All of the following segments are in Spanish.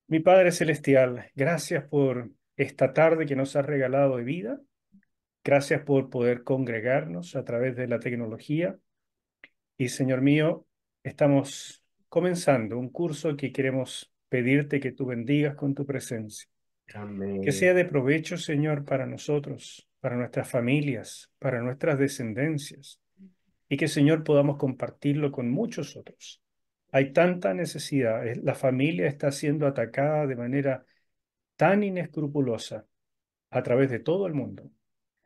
Mi Padre Celestial, gracias por esta tarde que nos has regalado de vida. Gracias por poder congregarnos a través de la tecnología. Y Señor mío, estamos comenzando un curso que queremos pedirte que tú bendigas con tu presencia. Que Amén. sea de provecho, Señor, para nosotros, para nuestras familias, para nuestras descendencias. Y que, Señor, podamos compartirlo con muchos otros. Hay tanta necesidad. La familia está siendo atacada de manera tan inescrupulosa a través de todo el mundo.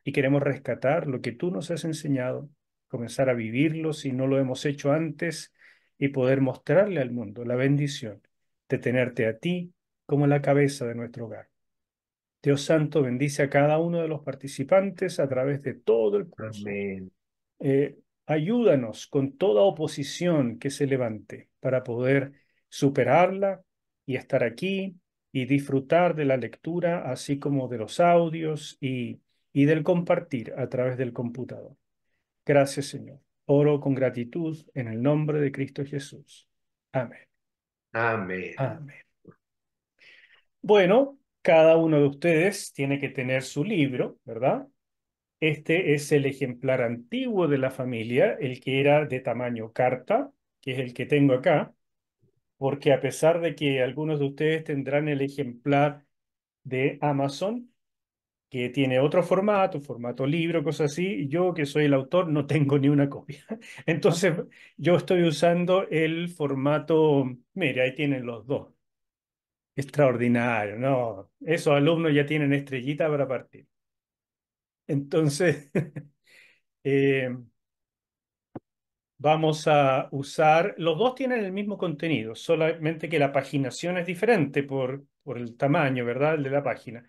Y queremos rescatar lo que tú nos has enseñado, comenzar a vivirlo si no lo hemos hecho antes y poder mostrarle al mundo la bendición de tenerte a ti como la cabeza de nuestro hogar. Dios Santo, bendice a cada uno de los participantes a través de todo el curso. Amén. Ayúdanos con toda oposición que se levante para poder superarla y estar aquí y disfrutar de la lectura, así como de los audios y del compartir a través del computador. Gracias, Señor. Oro con gratitud en el nombre de Cristo Jesús. Amén. Amén. Amén. Bueno, cada uno de ustedes tiene que tener su libro, ¿verdad? Este es el ejemplar antiguo de la familia, el que era de tamaño carta, que es el que tengo acá, porque a pesar de que algunos de ustedes tendrán el ejemplar de Amazon, que tiene otro formato, formato libro, cosas así, yo que soy el autor no tengo ni una copia. Entonces yo estoy usando el formato, mire, ahí tienen los dos. Extraordinario, ¿no? Esos alumnos ya tienen estrellita para partir. Entonces, eh, vamos a usar, los dos tienen el mismo contenido, solamente que la paginación es diferente por el tamaño, ¿verdad? El de la página.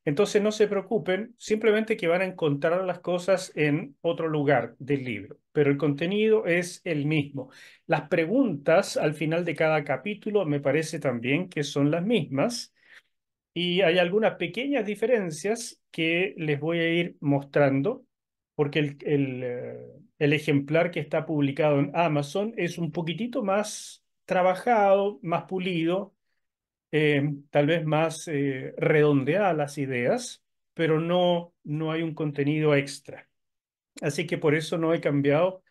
Entonces no se preocupen, simplemente que van a encontrar las cosas en otro lugar del libro, pero el contenido es el mismo. Las preguntas al final de cada capítulo me parece también que son las mismas. Y hay algunas pequeñas diferencias que les voy a ir mostrando, porque el ejemplar que está publicado en Amazon es un poquitito más trabajado, más pulido, tal vez más redondeadas las ideas, pero no hay un contenido extra. Así que por eso no he cambiado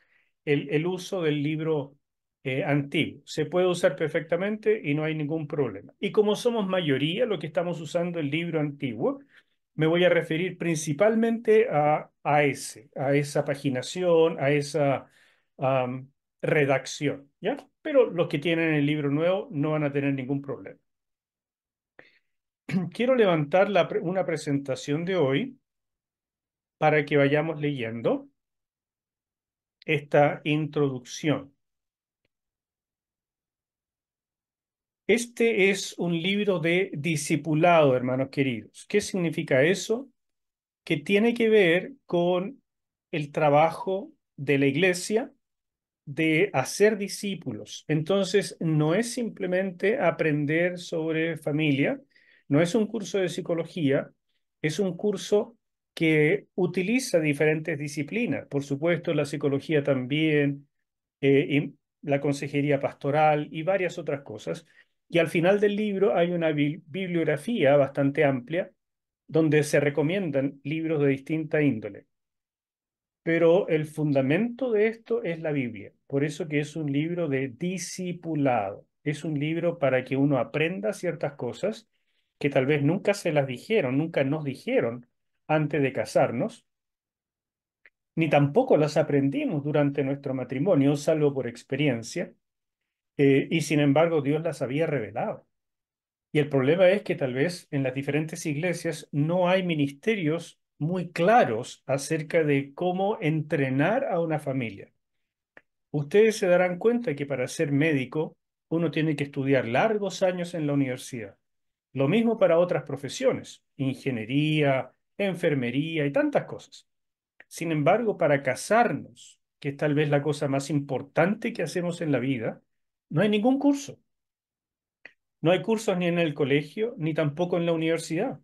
el uso del libro antiguo. Se puede usar perfectamente y no hay ningún problema. Y como somos mayoría lo que estamos usando el libro antiguo, me voy a referir principalmente a esa paginación, a esa am, redacción, ¿ya? Pero los que tienen el libro nuevo no van a tener ningún problema. Quiero levantar una presentación de hoy para que vayamos leyendo esta introducción. Este es un libro de discipulado, hermanos queridos. ¿Qué significa eso? Que tiene que ver con el trabajo de la iglesia de hacer discípulos. Entonces, no es simplemente aprender sobre familia, no es un curso de psicología, es un curso que utiliza diferentes disciplinas. Por supuesto, la psicología también, y la consejería pastoral y varias otras cosas. Y al final del libro hay una bibliografía bastante amplia donde se recomiendan libros de distinta índole. Pero el fundamento de esto es la Biblia. Por eso que es un libro de discipulado. Es un libro para que uno aprenda ciertas cosas que tal vez nunca se las dijeron, nunca nos dijeron antes de casarnos, ni tampoco las aprendimos durante nuestro matrimonio, salvo por experiencia, y sin embargo Dios las había revelado. Y el problema es que tal vez en las diferentes iglesias no hay ministerios muy claros acerca de cómo entrenar a una familia. Ustedes se darán cuenta que para ser médico uno tiene que estudiar largos años en la universidad. Lo mismo para otras profesiones, ingeniería, enfermería y tantas cosas. Sin embargo, para casarnos, que es tal vez la cosa más importante que hacemos en la vida, no hay ningún curso. No hay cursos ni en el colegio, ni tampoco en la universidad.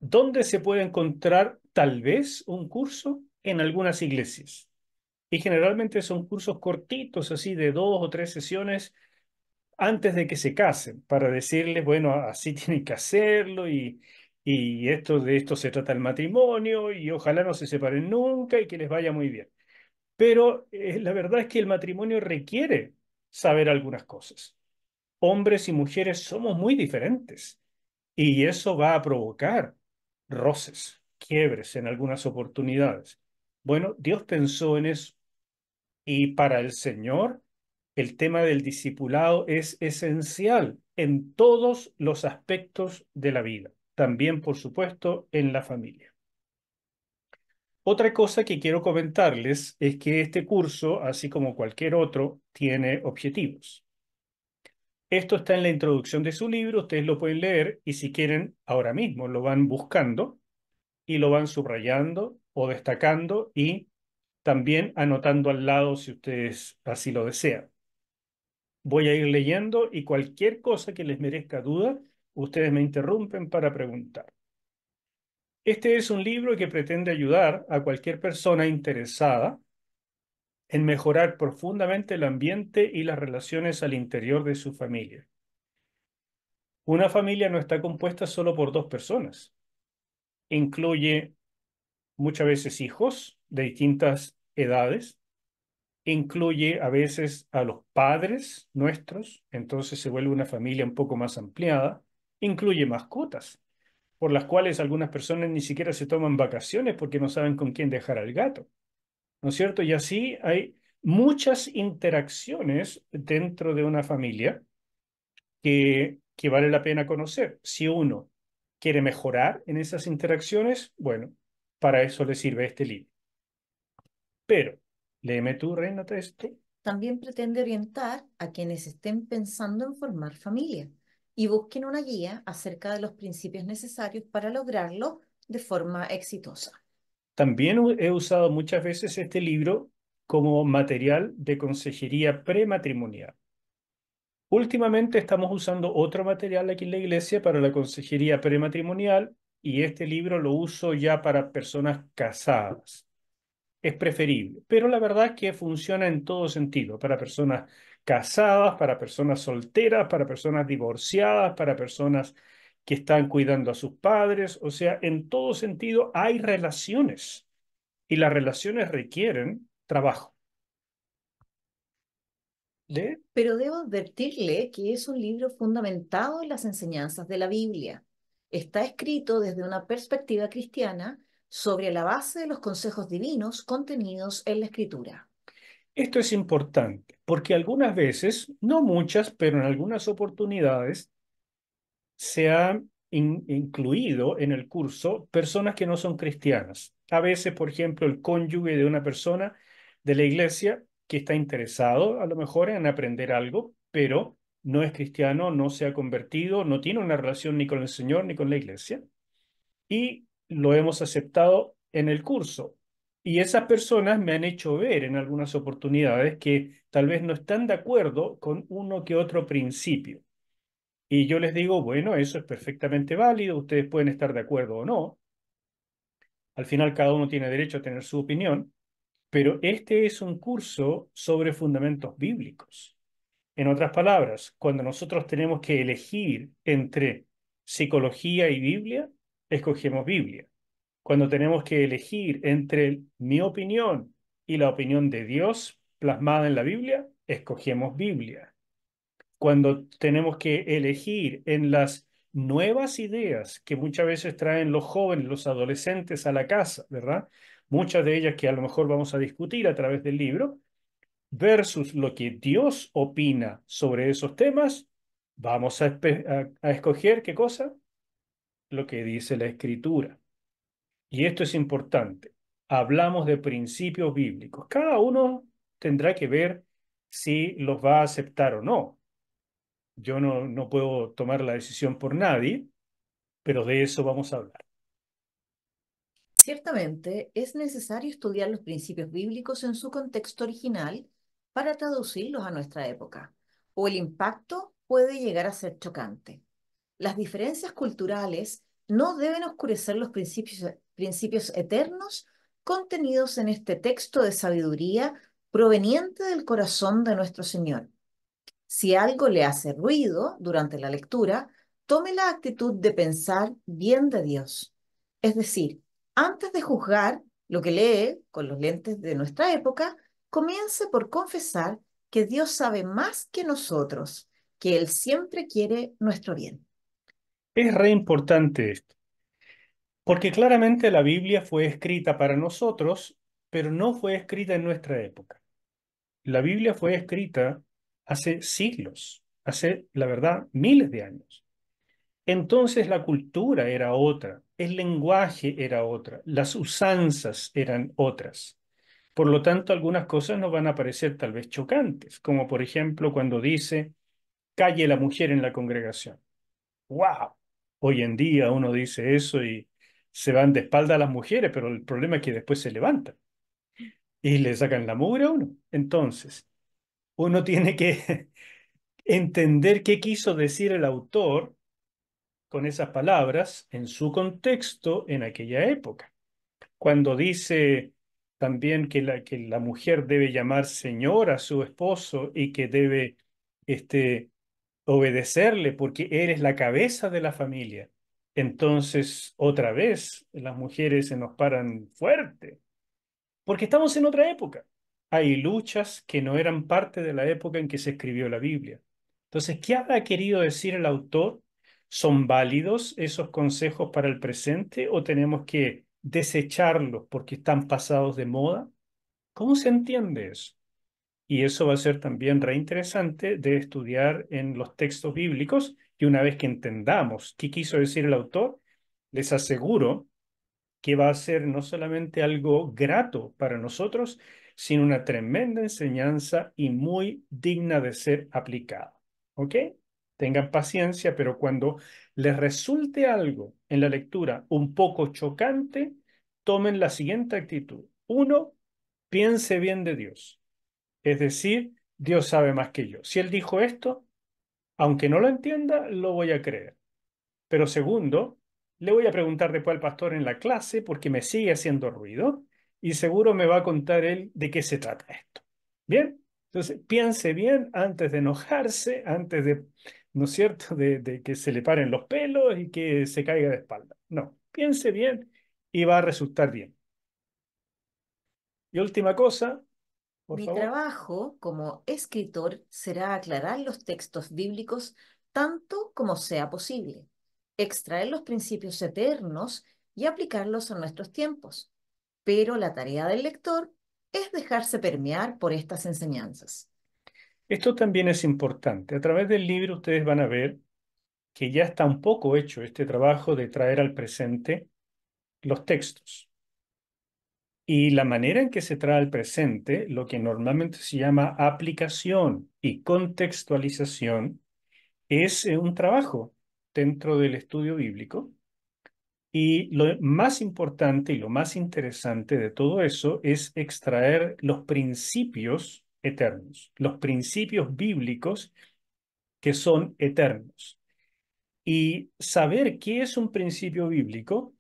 ¿Dónde se puede encontrar tal vez un curso? En algunas iglesias. Y generalmente son cursos cortitos, así de 2 o 3 sesiones, antes de que se casen, para decirles, bueno, así tienen que hacerlo y esto, de esto se trata el matrimonio y ojalá no se separen nunca y que les vaya muy bien. Pero la verdad es que el matrimonio requiere saber algunas cosas. Hombres y mujeres somos muy diferentes y eso va a provocar roces, quiebres en algunas oportunidades. Bueno, Dios pensó en eso y para el Señor el tema del discipulado es esencial en todos los aspectos de la vida, también por supuesto en la familia. Otra cosa que quiero comentarles es que este curso, así como cualquier otro, tiene objetivos. Esto está en la introducción de su libro, ustedes lo pueden leer y si quieren, ahora mismo lo van buscando y lo van subrayando o destacando y también anotando al lado si ustedes así lo desean. Voy a ir leyendo y cualquier cosa que les merezca duda, ustedes me interrumpen para preguntar. Este es un libro que pretende ayudar a cualquier persona interesada en mejorar profundamente el ambiente y las relaciones al interior de su familia. Una familia no está compuesta solo por dos personas. Incluye muchas veces hijos de distintas edades, incluye a veces a los padres nuestros, entonces se vuelve una familia un poco más ampliada, incluye mascotas, por las cuales algunas personas ni siquiera se toman vacaciones porque no saben con quién dejar al gato, ¿no es cierto? Y así hay muchas interacciones dentro de una familia que vale la pena conocer. Si uno quiere mejorar en esas interacciones, bueno, para eso le sirve este libro. Pero, léeme tú, Reina, esto. También pretende orientar a quienes estén pensando en formar familia y busquen una guía acerca de los principios necesarios para lograrlo de forma exitosa. También he usado muchas veces este libro como material de consejería prematrimonial. Últimamente estamos usando otro material aquí en la iglesia para la consejería prematrimonial y este libro lo uso ya para personas casadas. Es preferible, pero la verdad es que funciona en todo sentido, para personas casadas, para personas solteras, para personas divorciadas, para personas que están cuidando a sus padres, o sea, en todo sentido hay relaciones y las relaciones requieren trabajo. ¿De? Pero debo advertirle que es un libro fundamentado en las enseñanzas de la Biblia. Está escrito desde una perspectiva cristiana sobre la base de los consejos divinos contenidos en la Escritura. Esto es importante porque algunas veces, no muchas, pero en algunas oportunidades, se ha incluido en el curso personas que no son cristianas. A veces, por ejemplo, el cónyuge de una persona de la iglesia que está interesado a lo mejor en aprender algo, pero no es cristiano, no se ha convertido, no tiene una relación ni con el Señor ni con la iglesia, y lo hemos aceptado en el curso. Y esas personas me han hecho ver en algunas oportunidades que tal vez no están de acuerdo con uno que otro principio. Y yo les digo, bueno, eso es perfectamente válido, ustedes pueden estar de acuerdo o no. Al final cada uno tiene derecho a tener su opinión, pero este es un curso sobre fundamentos bíblicos. En otras palabras, cuando nosotros tenemos que elegir entre psicología y Biblia, escogemos Biblia. Cuando tenemos que elegir entre mi opinión y la opinión de Dios plasmada en la Biblia, escogemos Biblia. Cuando tenemos que elegir en las nuevas ideas que muchas veces traen los jóvenes, los adolescentes a la casa, ¿verdad? Muchas de ellas que a lo mejor vamos a discutir a través del libro, versus lo que Dios opina sobre esos temas, vamos a escoger qué cosa, lo que dice la Escritura. Y esto es importante. Hablamos de principios bíblicos. Cada uno tendrá que ver si los va a aceptar o no. Yo no puedo tomar la decisión por nadie, pero de eso vamos a hablar. Ciertamente, es necesario estudiar los principios bíblicos en su contexto original para traducirlos a nuestra época, o el impacto puede llegar a ser chocante. Las diferencias culturales no deben oscurecer los principios eternos contenidos en este texto de sabiduría proveniente del corazón de nuestro Señor. Si algo le hace ruido durante la lectura, tome la actitud de pensar bien de Dios. Es decir, antes de juzgar lo que lee con los lentes de nuestra época, comience por confesar que Dios sabe más que nosotros, que Él siempre quiere nuestro bien. Es re importante esto, porque claramente la Biblia fue escrita para nosotros, pero no fue escrita en nuestra época. La Biblia fue escrita hace siglos, hace, la verdad, miles de años. Entonces la cultura era otra, el lenguaje era otra, las usanzas eran otras. Por lo tanto, algunas cosas nos van a parecer tal vez chocantes, como por ejemplo cuando dice, calle la mujer en la congregación. ¡Wow! Hoy en día uno dice eso y se van de espalda a las mujeres, pero el problema es que después se levantan y le sacan la mugre a uno. Entonces, uno tiene que entender qué quiso decir el autor con esas palabras en su contexto en aquella época. Cuando dice también que la mujer debe llamar señor a su esposo y que debe este, obedecerle porque él es la cabeza de la familia. Entonces, otra vez, las mujeres se nos paran fuerte porque estamos en otra época. Hay luchas que no eran parte de la época en que se escribió la Biblia. Entonces, ¿qué habrá querido decir el autor? ¿Son válidos esos consejos para el presente o tenemos que desecharlos porque están pasados de moda? ¿Cómo se entiende eso? Y eso va a ser también reinteresante de estudiar en los textos bíblicos y una vez que entendamos qué quiso decir el autor, les aseguro que va a ser no solamente algo grato para nosotros, sino una tremenda enseñanza y muy digna de ser aplicada. ¿Ok? Tengan paciencia, pero cuando les resulte algo en la lectura un poco chocante, tomen la siguiente actitud. Uno, piense bien de Dios. Es decir, Dios sabe más que yo. Si Él dijo esto, aunque no lo entienda, lo voy a creer. Pero segundo, le voy a preguntar después al pastor en la clase porque me sigue haciendo ruido y seguro me va a contar él de qué se trata esto. ¿Bien? Entonces, piense bien antes de enojarse, antes de, ¿no es cierto?, de que se le paren los pelos y que se caiga de espalda. No, piense bien y va a resultar bien. Y última cosa, por Mi favor. trabajo como escritor será aclarar los textos bíblicos tanto como sea posible, extraer los principios eternos y aplicarlos a nuestros tiempos. Pero la tarea del lector es dejarse permear por estas enseñanzas. Esto también es importante. A través del libro ustedes van a ver que ya está un poco hecho este trabajo de traer al presente los textos. Y la manera en que se trae al presente, lo que normalmente se llama aplicación y contextualización, es un trabajo dentro del estudio bíblico. Y lo más importante y lo más interesante de todo eso es extraer los principios eternos, los principios bíblicos que son eternos. Y saber qué es un principio bíblico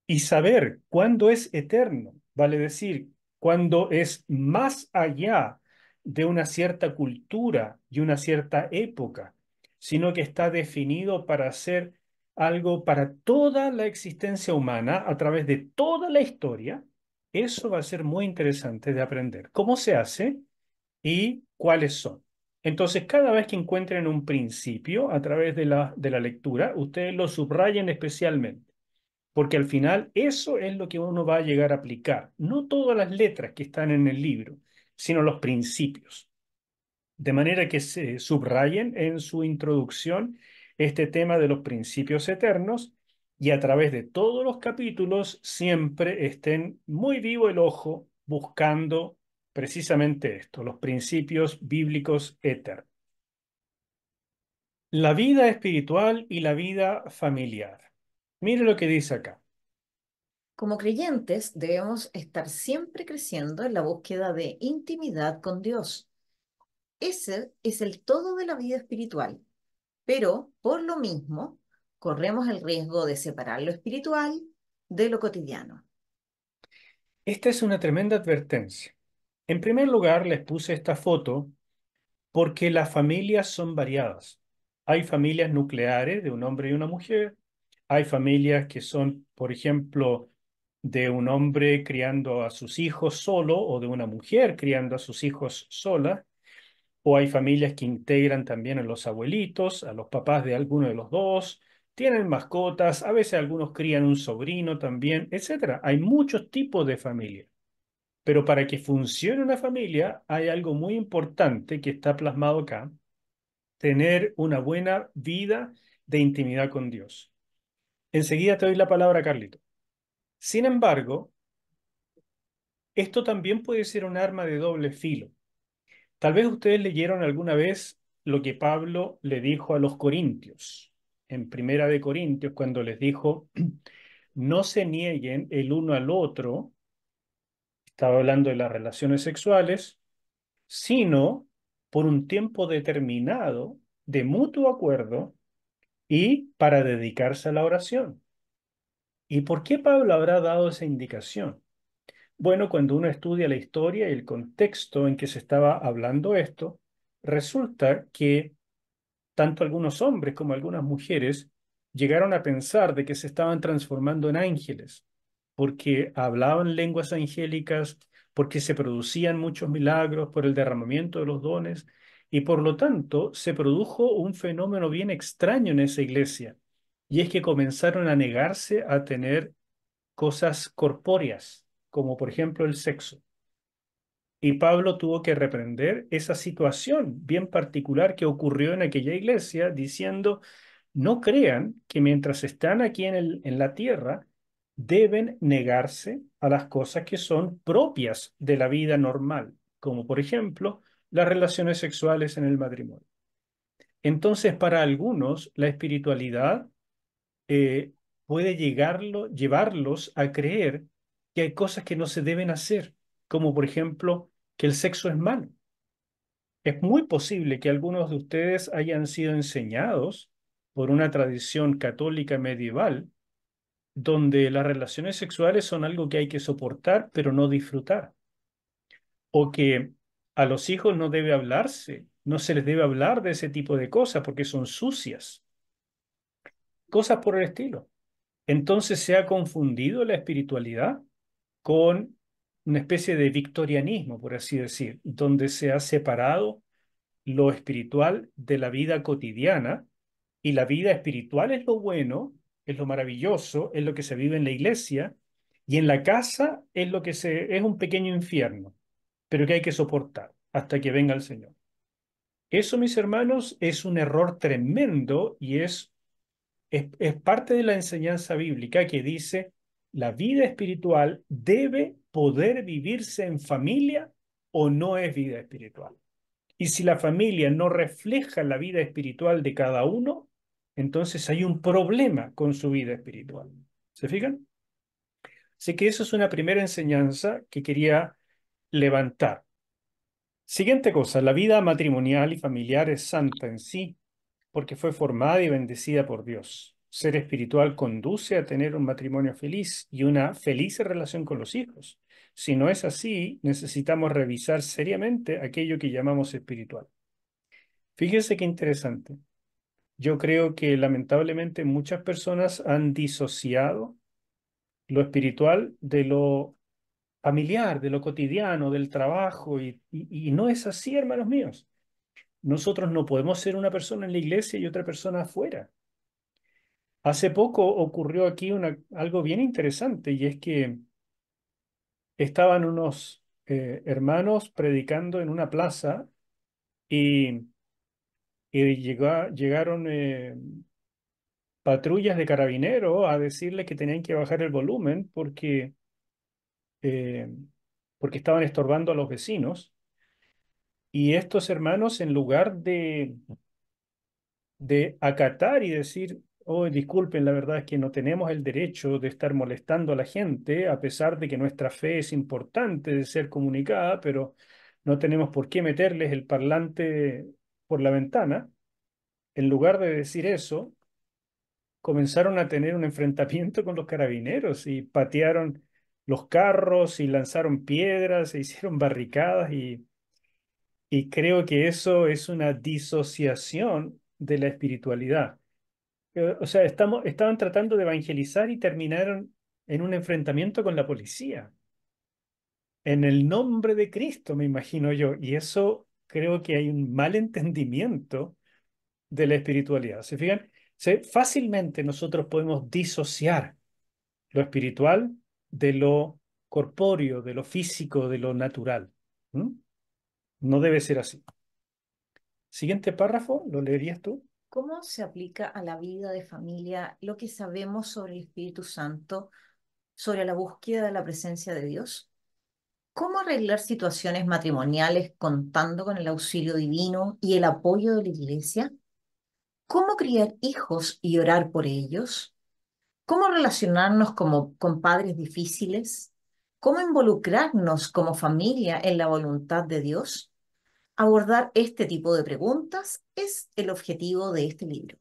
y saber cuándo es eterno, vale decir, cuándo es más allá de una cierta cultura y una cierta época, sino que está definido para ser algo para toda la existencia humana a través de toda la historia, eso va a ser muy interesante de aprender. ¿Cómo se hace y cuáles son? Entonces, cada vez que encuentren un principio a través de la lectura, ustedes lo subrayen especialmente porque al final eso es lo que uno va a llegar a aplicar. No todas las letras que están en el libro, sino los principios. De manera que se subrayen en su introducción este tema de los principios eternos y a través de todos los capítulos siempre estén muy vivo el ojo buscando precisamente esto, los principios bíblicos eternos. La vida espiritual y la vida familiar. Mire lo que dice acá. Como creyentes debemos estar siempre creciendo en la búsqueda de intimidad con Dios. Ese es el todo de la vida espiritual, pero por lo mismo corremos el riesgo de separar lo espiritual de lo cotidiano. Esta es una tremenda advertencia. En primer lugar, les puse esta foto Porque las familias son variadas. Hay familias nucleares de un hombre y una mujer. Hay familias que son, por ejemplo, de un hombre criando a sus hijos solo o de una mujer criando a sus hijos sola. O hay familias que integran también a los abuelitos, a los papás de alguno de los dos. Tienen mascotas, a veces algunos crían un sobrino también, etcétera. Hay muchos tipos de familias. Pero para que funcione una familia hay algo muy importante que está plasmado acá: tener una buena vida de intimidad con Dios. Enseguida te doy la palabra, Carlito. Sin embargo, esto también puede ser un arma de doble filo. Tal vez ustedes leyeron alguna vez lo que Pablo le dijo a los corintios, en Primera de Corintios, cuando les dijo, no se nieguen el uno al otro, estaba hablando de las relaciones sexuales, sino por un tiempo determinado, de mutuo acuerdo, y para dedicarse a la oración. ¿Y por qué Pablo habrá dado esa indicación? Bueno, cuando uno estudia la historia y el contexto en que se estaba hablando esto, resulta que tanto algunos hombres como algunas mujeres llegaron a pensar de que se estaban transformando en ángeles, porque hablaban lenguas angélicas, porque se producían muchos milagros por el derramamiento de los dones, y por lo tanto se produjo un fenómeno bien extraño en esa iglesia, y es que comenzaron a negarse a tener cosas corpóreas, como por ejemplo el sexo. Y Pablo tuvo que reprender esa situación bien particular que ocurrió en aquella iglesia, diciendo, no crean que mientras están aquí en la tierra, deben negarse a las cosas que son propias de la vida normal, como por ejemplo las relaciones sexuales en el matrimonio. Entonces, para algunos, la espiritualidad eh, puede llevarlos a creer que hay cosas que no se deben hacer, como por ejemplo que el sexo es malo. Es muy posible que algunos de ustedes hayan sido enseñados por una tradición católica medieval donde las relaciones sexuales son algo que hay que soportar pero no disfrutar, o que a los hijos no debe hablarse, no se les debe hablar de ese tipo de cosas porque son sucias, cosas por el estilo. Entonces se ha confundido la espiritualidad con una especie de victorianismo, por así decir, donde se ha separado lo espiritual de la vida cotidiana, y la vida espiritual es lo bueno, es lo maravilloso, es lo que se vive en la iglesia, y en la casa es lo que es un pequeño infierno, pero que hay que soportar hasta que venga el Señor. Eso, mis hermanos, es un error tremendo y es parte de la enseñanza bíblica que dice, la vida espiritual debe poder vivirse en familia o no es vida espiritual. Y si la familia no refleja la vida espiritual de cada uno, entonces hay un problema con su vida espiritual. ¿Se fijan? Así que eso es una primera enseñanza que quería levantar. Siguiente cosa, la vida matrimonial y familiar es santa en sí, porque fue formada y bendecida por Dios. Ser espiritual conduce a tener un matrimonio feliz y una feliz relación con los hijos. Si no es así, necesitamos revisar seriamente aquello que llamamos espiritual. Fíjese qué interesante. Yo creo que lamentablemente muchas personas han disociado lo espiritual de lo familiar, de lo cotidiano, del trabajo, y no es así, hermanos míos. Nosotros no podemos ser una persona en la iglesia y otra persona afuera. Hace poco ocurrió aquí algo bien interesante, y es que estaban unos hermanos predicando en una plaza, y, llegaron patrullas de carabineros a decirles que tenían que bajar el volumen eh, porque estaban estorbando a los vecinos. Y estos hermanos, en lugar de acatar y decir, oh, disculpen, la verdad es que no tenemos el derecho de estar molestando a la gente, a pesar de que nuestra fe es importante de ser comunicada, pero no tenemos por qué meterles el parlante por la ventana. En lugar de decir eso, comenzaron a tener un enfrentamiento con los carabineros y patearon los carros y lanzaron piedras e hicieron barricadas, Y creo que eso es una disociación de la espiritualidad. O sea, estaban tratando de evangelizar y terminaron en un enfrentamiento con la policía. En el nombre de Cristo, me imagino yo. Y eso creo que hay un mal entendimiento de la espiritualidad. ¿Se fijan? Fácilmente nosotros podemos disociar lo espiritual de lo corpóreo, de lo físico, de lo natural. ¿Mm? No debe ser así. Siguiente párrafo, ¿lo leerías tú? ¿Cómo se aplica a la vida de familia lo que sabemos sobre el Espíritu Santo, sobre la búsqueda de la presencia de Dios? ¿Cómo arreglar situaciones matrimoniales contando con el auxilio divino y el apoyo de la iglesia? ¿Cómo criar hijos y orar por ellos? ¿Cómo relacionarnos con padres difíciles? ¿Cómo involucrarnos como familia en la voluntad de Dios? Abordar este tipo de preguntas es el objetivo de este libro.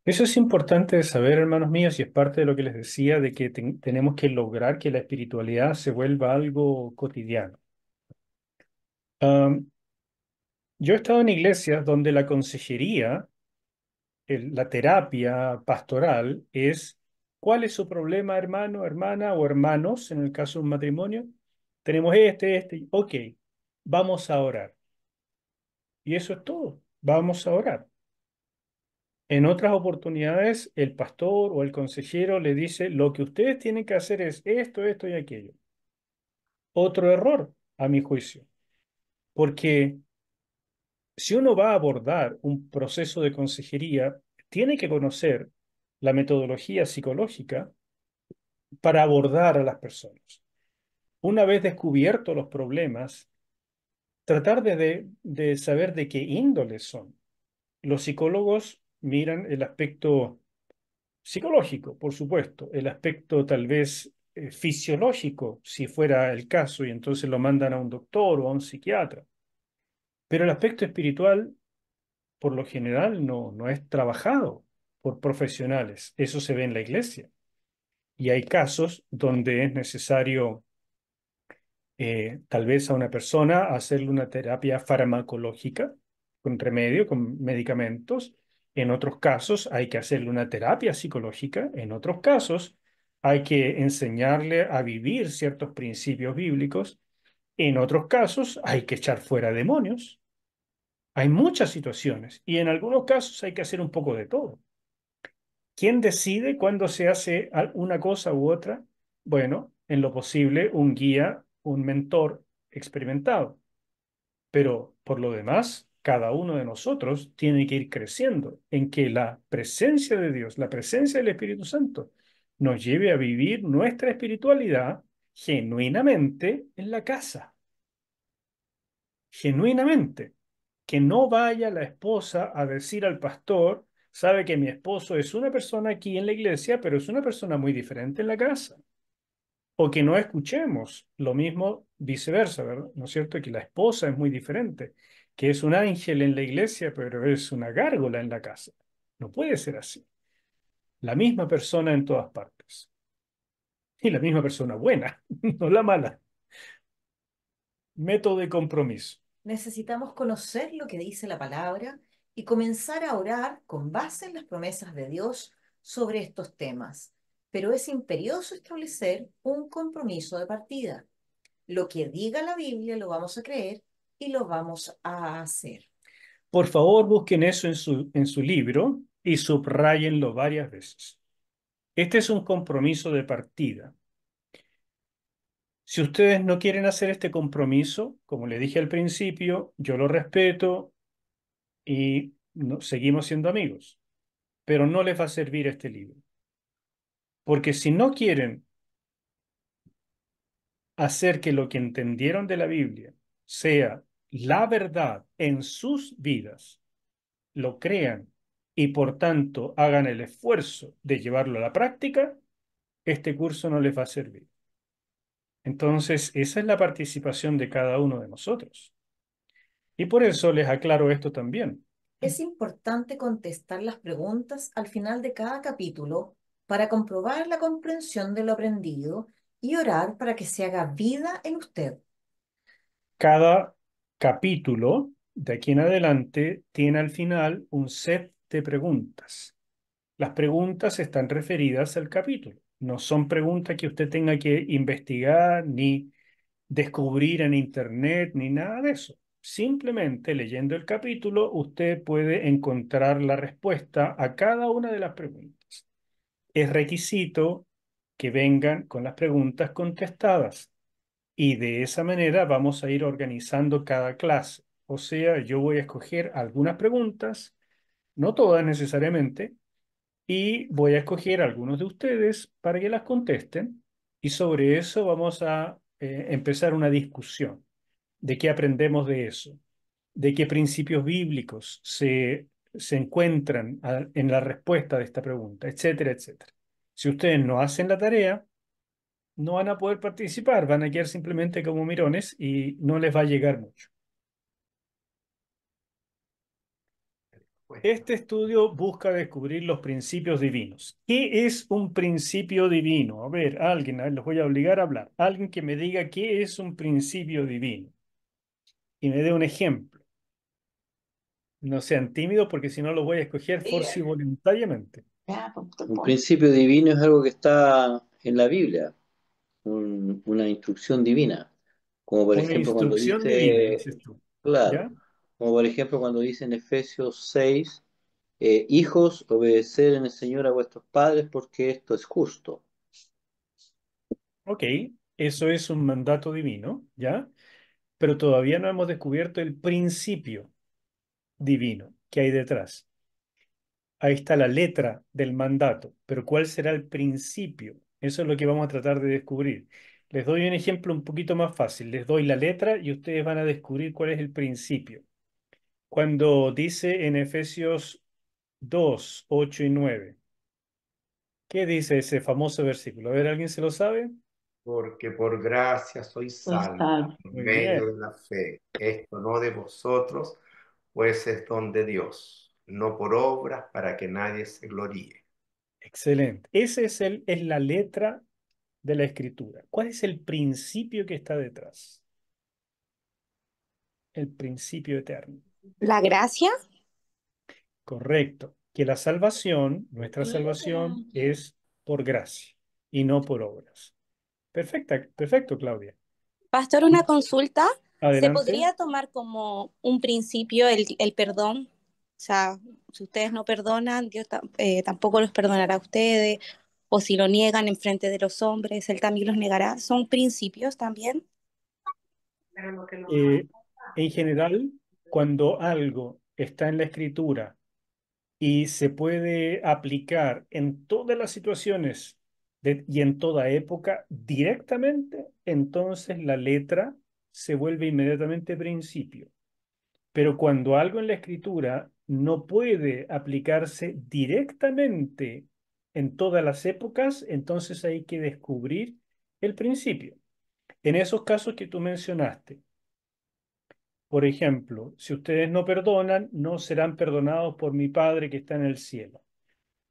Eso es importante de saber, hermanos míos, y es parte de lo que les decía, de que tenemos que lograr que la espiritualidad se vuelva algo cotidiano. Am, yo he estado en iglesias donde la consejería, la terapia pastoral es, ¿cuál es su problema, hermano, hermana o hermanos, en el caso de un matrimonio? Tenemos ok, vamos a orar. Y eso es todo, vamos a orar. En otras oportunidades, el pastor o el consejero le dice, lo que ustedes tienen que hacer es esto, esto y aquello. Otro error, a mi juicio, porque si uno va a abordar un proceso de consejería, tiene que conocer la metodología psicológica para abordar a las personas. Una vez descubiertos los problemas, tratar de saber de qué índole son. Los psicólogos miran el aspecto psicológico, por supuesto, el aspecto tal vez fisiológico, si fuera el caso, y entonces lo mandan a un doctor o a un psiquiatra. Pero el aspecto espiritual, por lo general, no es trabajado por profesionales. Eso se ve en la iglesia. Y hay casos donde es necesario tal vez a una persona hacerle una terapia farmacológica con remedio, con medicamentos. En otros casos hay que hacerle una terapia psicológica. En otros casos hay que enseñarle a vivir ciertos principios bíblicos. En otros casos hay que echar fuera demonios. Hay muchas situaciones y en algunos casos hay que hacer un poco de todo. ¿Quién decide cuándo se hace una cosa u otra? Bueno, en lo posible, un guía, un mentor experimentado. Pero por lo demás, cada uno de nosotros tiene que ir creciendo en que la presencia de Dios, la presencia del Espíritu Santo, nos lleve a vivir nuestra espiritualidad genuinamente en la casa. Genuinamente. Que no vaya la esposa a decir al pastor, sabe que mi esposo es una persona aquí en la iglesia, pero es una persona muy diferente en la casa. O que no escuchemos lo mismo viceversa, ¿verdad? ¿No es cierto? Que la esposa es muy diferente, que es un ángel en la iglesia, pero es una gárgola en la casa. No puede ser así. La misma persona en todas partes. Y la misma persona buena, no la mala. Método de compromiso. Necesitamos conocer lo que dice la palabra y comenzar a orar con base en las promesas de Dios sobre estos temas. Pero es imperioso establecer un compromiso de partida. Lo que diga la Biblia lo vamos a creer y lo vamos a hacer. Por favor, busquen eso en su libro y subrayenlo varias veces. Este es un compromiso de partida. Si ustedes no quieren hacer este compromiso, como le dije al principio, yo lo respeto y seguimos siendo amigos, pero no les va a servir este libro. Porque si no quieren hacer que lo que entendieron de la Biblia sea la verdad en sus vidas, lo crean y por tanto hagan el esfuerzo de llevarlo a la práctica, este curso no les va a servir. Entonces, esa es la participación de cada uno de nosotros. Y por eso les aclaro esto también. Es importante contestar las preguntas al final de cada capítulo para comprobar la comprensión de lo aprendido y orar para que se haga vida en usted. Cada capítulo, de aquí en adelante, tiene al final un set de preguntas. Las preguntas están referidas al capítulo. No son preguntas que usted tenga que investigar ni descubrir en internet ni nada de eso. Simplemente leyendo el capítulo, usted puede encontrar la respuesta a cada una de las preguntas. Es requisito que vengan con las preguntas contestadas y de esa manera vamos a ir organizando cada clase. O sea, yo voy a escoger algunas preguntas, no todas necesariamente, y voy a escoger algunos de ustedes para que las contesten y sobre eso vamos a empezar una discusión de qué aprendemos de eso, de qué principios bíblicos se encuentran en la respuesta de esta pregunta, etcétera, etcétera. Si ustedes no hacen la tarea, no van a poder participar, van a quedar simplemente como mirones y no les va a llegar mucho. Este estudio busca descubrir los principios divinos. ¿Qué es un principio divino? A ver, los voy a obligar a hablar. Alguien que me diga qué es un principio divino y me dé un ejemplo. No sean tímidos porque si no lo voy a escoger forsi voluntariamente. Un principio divino es algo que está en la Biblia, una instrucción divina. Como por Una ejemplo cuando instrucción divina, dice, dices tú. claro, ¿Ya? como por ejemplo cuando dice en Efesios 6, hijos, obedecer en el Señor a vuestros padres porque esto es justo. Ok, eso es un mandato divino, ¿ya? Pero todavía no hemos descubierto el principio divino que hay detrás. Ahí está la letra del mandato, pero ¿cuál será el principio? Eso es lo que vamos a tratar de descubrir. Les doy un ejemplo un poquito más fácil. Les doy la letra y ustedes van a descubrir cuál es el principio. Cuando dice en Efesios 2, 8 y 9, ¿qué dice ese famoso versículo? A ver, ¿alguien se lo sabe? Porque por gracia sois salvos por Muy medio bien, de la fe. Esto no de vosotros, pues es don de Dios, no por obras para que nadie se gloríe. excelente. Ese es la letra de la escritura. ¿Cuál es el principio que está detrás? El principio eterno. La gracia. Correcto. Que la salvación, nuestra salvación, es por gracia y no por obras. Perfecta, perfecto, Claudia. Pastor, una consulta. ¿Se Adelante. podría tomar como un principio el perdón? O sea, si ustedes no perdonan, Dios tampoco los perdonará a ustedes. O si lo niegan en frente de los hombres, Él también los negará. ¿Son principios también? Eh, en general, cuando algo está en la escritura y se puede aplicar en todas las situaciones y en toda época directamente, entonces la letra se vuelve inmediatamente principio. Pero cuando algo en la escritura no puede aplicarse directamente en todas las épocas, entonces hay que descubrir el principio. En esos casos que tú mencionaste, por ejemplo, si ustedes no perdonan, no serán perdonados por mi Padre que está en el cielo.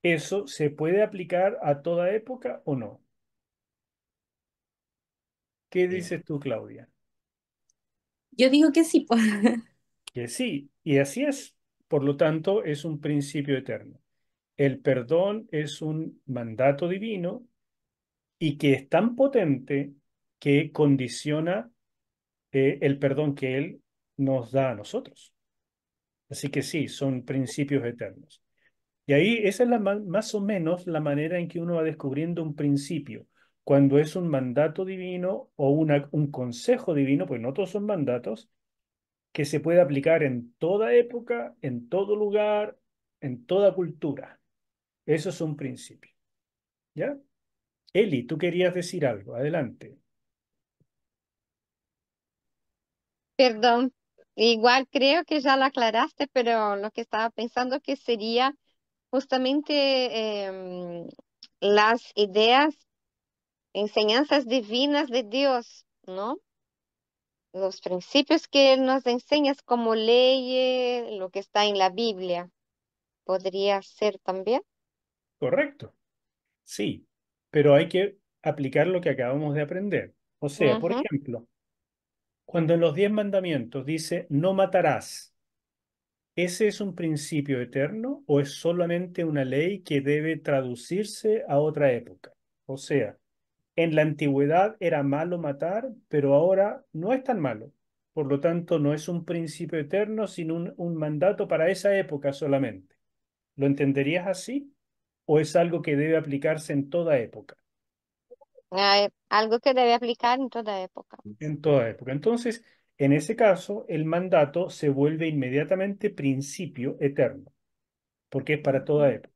¿Eso se puede aplicar a toda época o no? ¿Qué Eh, dices tú, Claudia? Yo digo que sí, pues. Que sí, y así es. Por lo tanto, es un principio eterno. El perdón es un mandato divino y que es tan potente que condiciona el perdón que Él nos da a nosotros. Así que sí, son principios eternos. Y ahí esa es más o menos la manera en que uno va descubriendo un principio. Cuando es un mandato divino o un consejo divino, pues no todos son mandatos, que se puede aplicar en toda época, en todo lugar, en toda cultura. Eso es un principio. ¿Ya? Eli, tú querías decir algo. Adelante. Perdón, igual creo que ya lo aclaraste, pero lo que estaba pensando que sería justamente las ideas, enseñanzas divinas de Dios, ¿no? Los principios que Él nos enseña es como ley, lo que está en la Biblia. Podría ser también. Correcto. Sí, pero hay que aplicar lo que acabamos de aprender. O sea, por Ujú. ejemplo, Cuando en los 10 mandamientos dice no matarás, ¿ese es un principio eterno o es solamente una ley que debe traducirse a otra época? O sea, en la antigüedad era malo matar, pero ahora no es tan malo. Por lo tanto, no es un principio eterno, sino un mandato para esa época solamente. ¿Lo entenderías así? ¿O es algo que debe aplicarse en toda época? Algo que debe aplicar en toda época. En toda época. Entonces, en ese caso, el mandato se vuelve inmediatamente principio eterno, porque es para toda Ujú. época.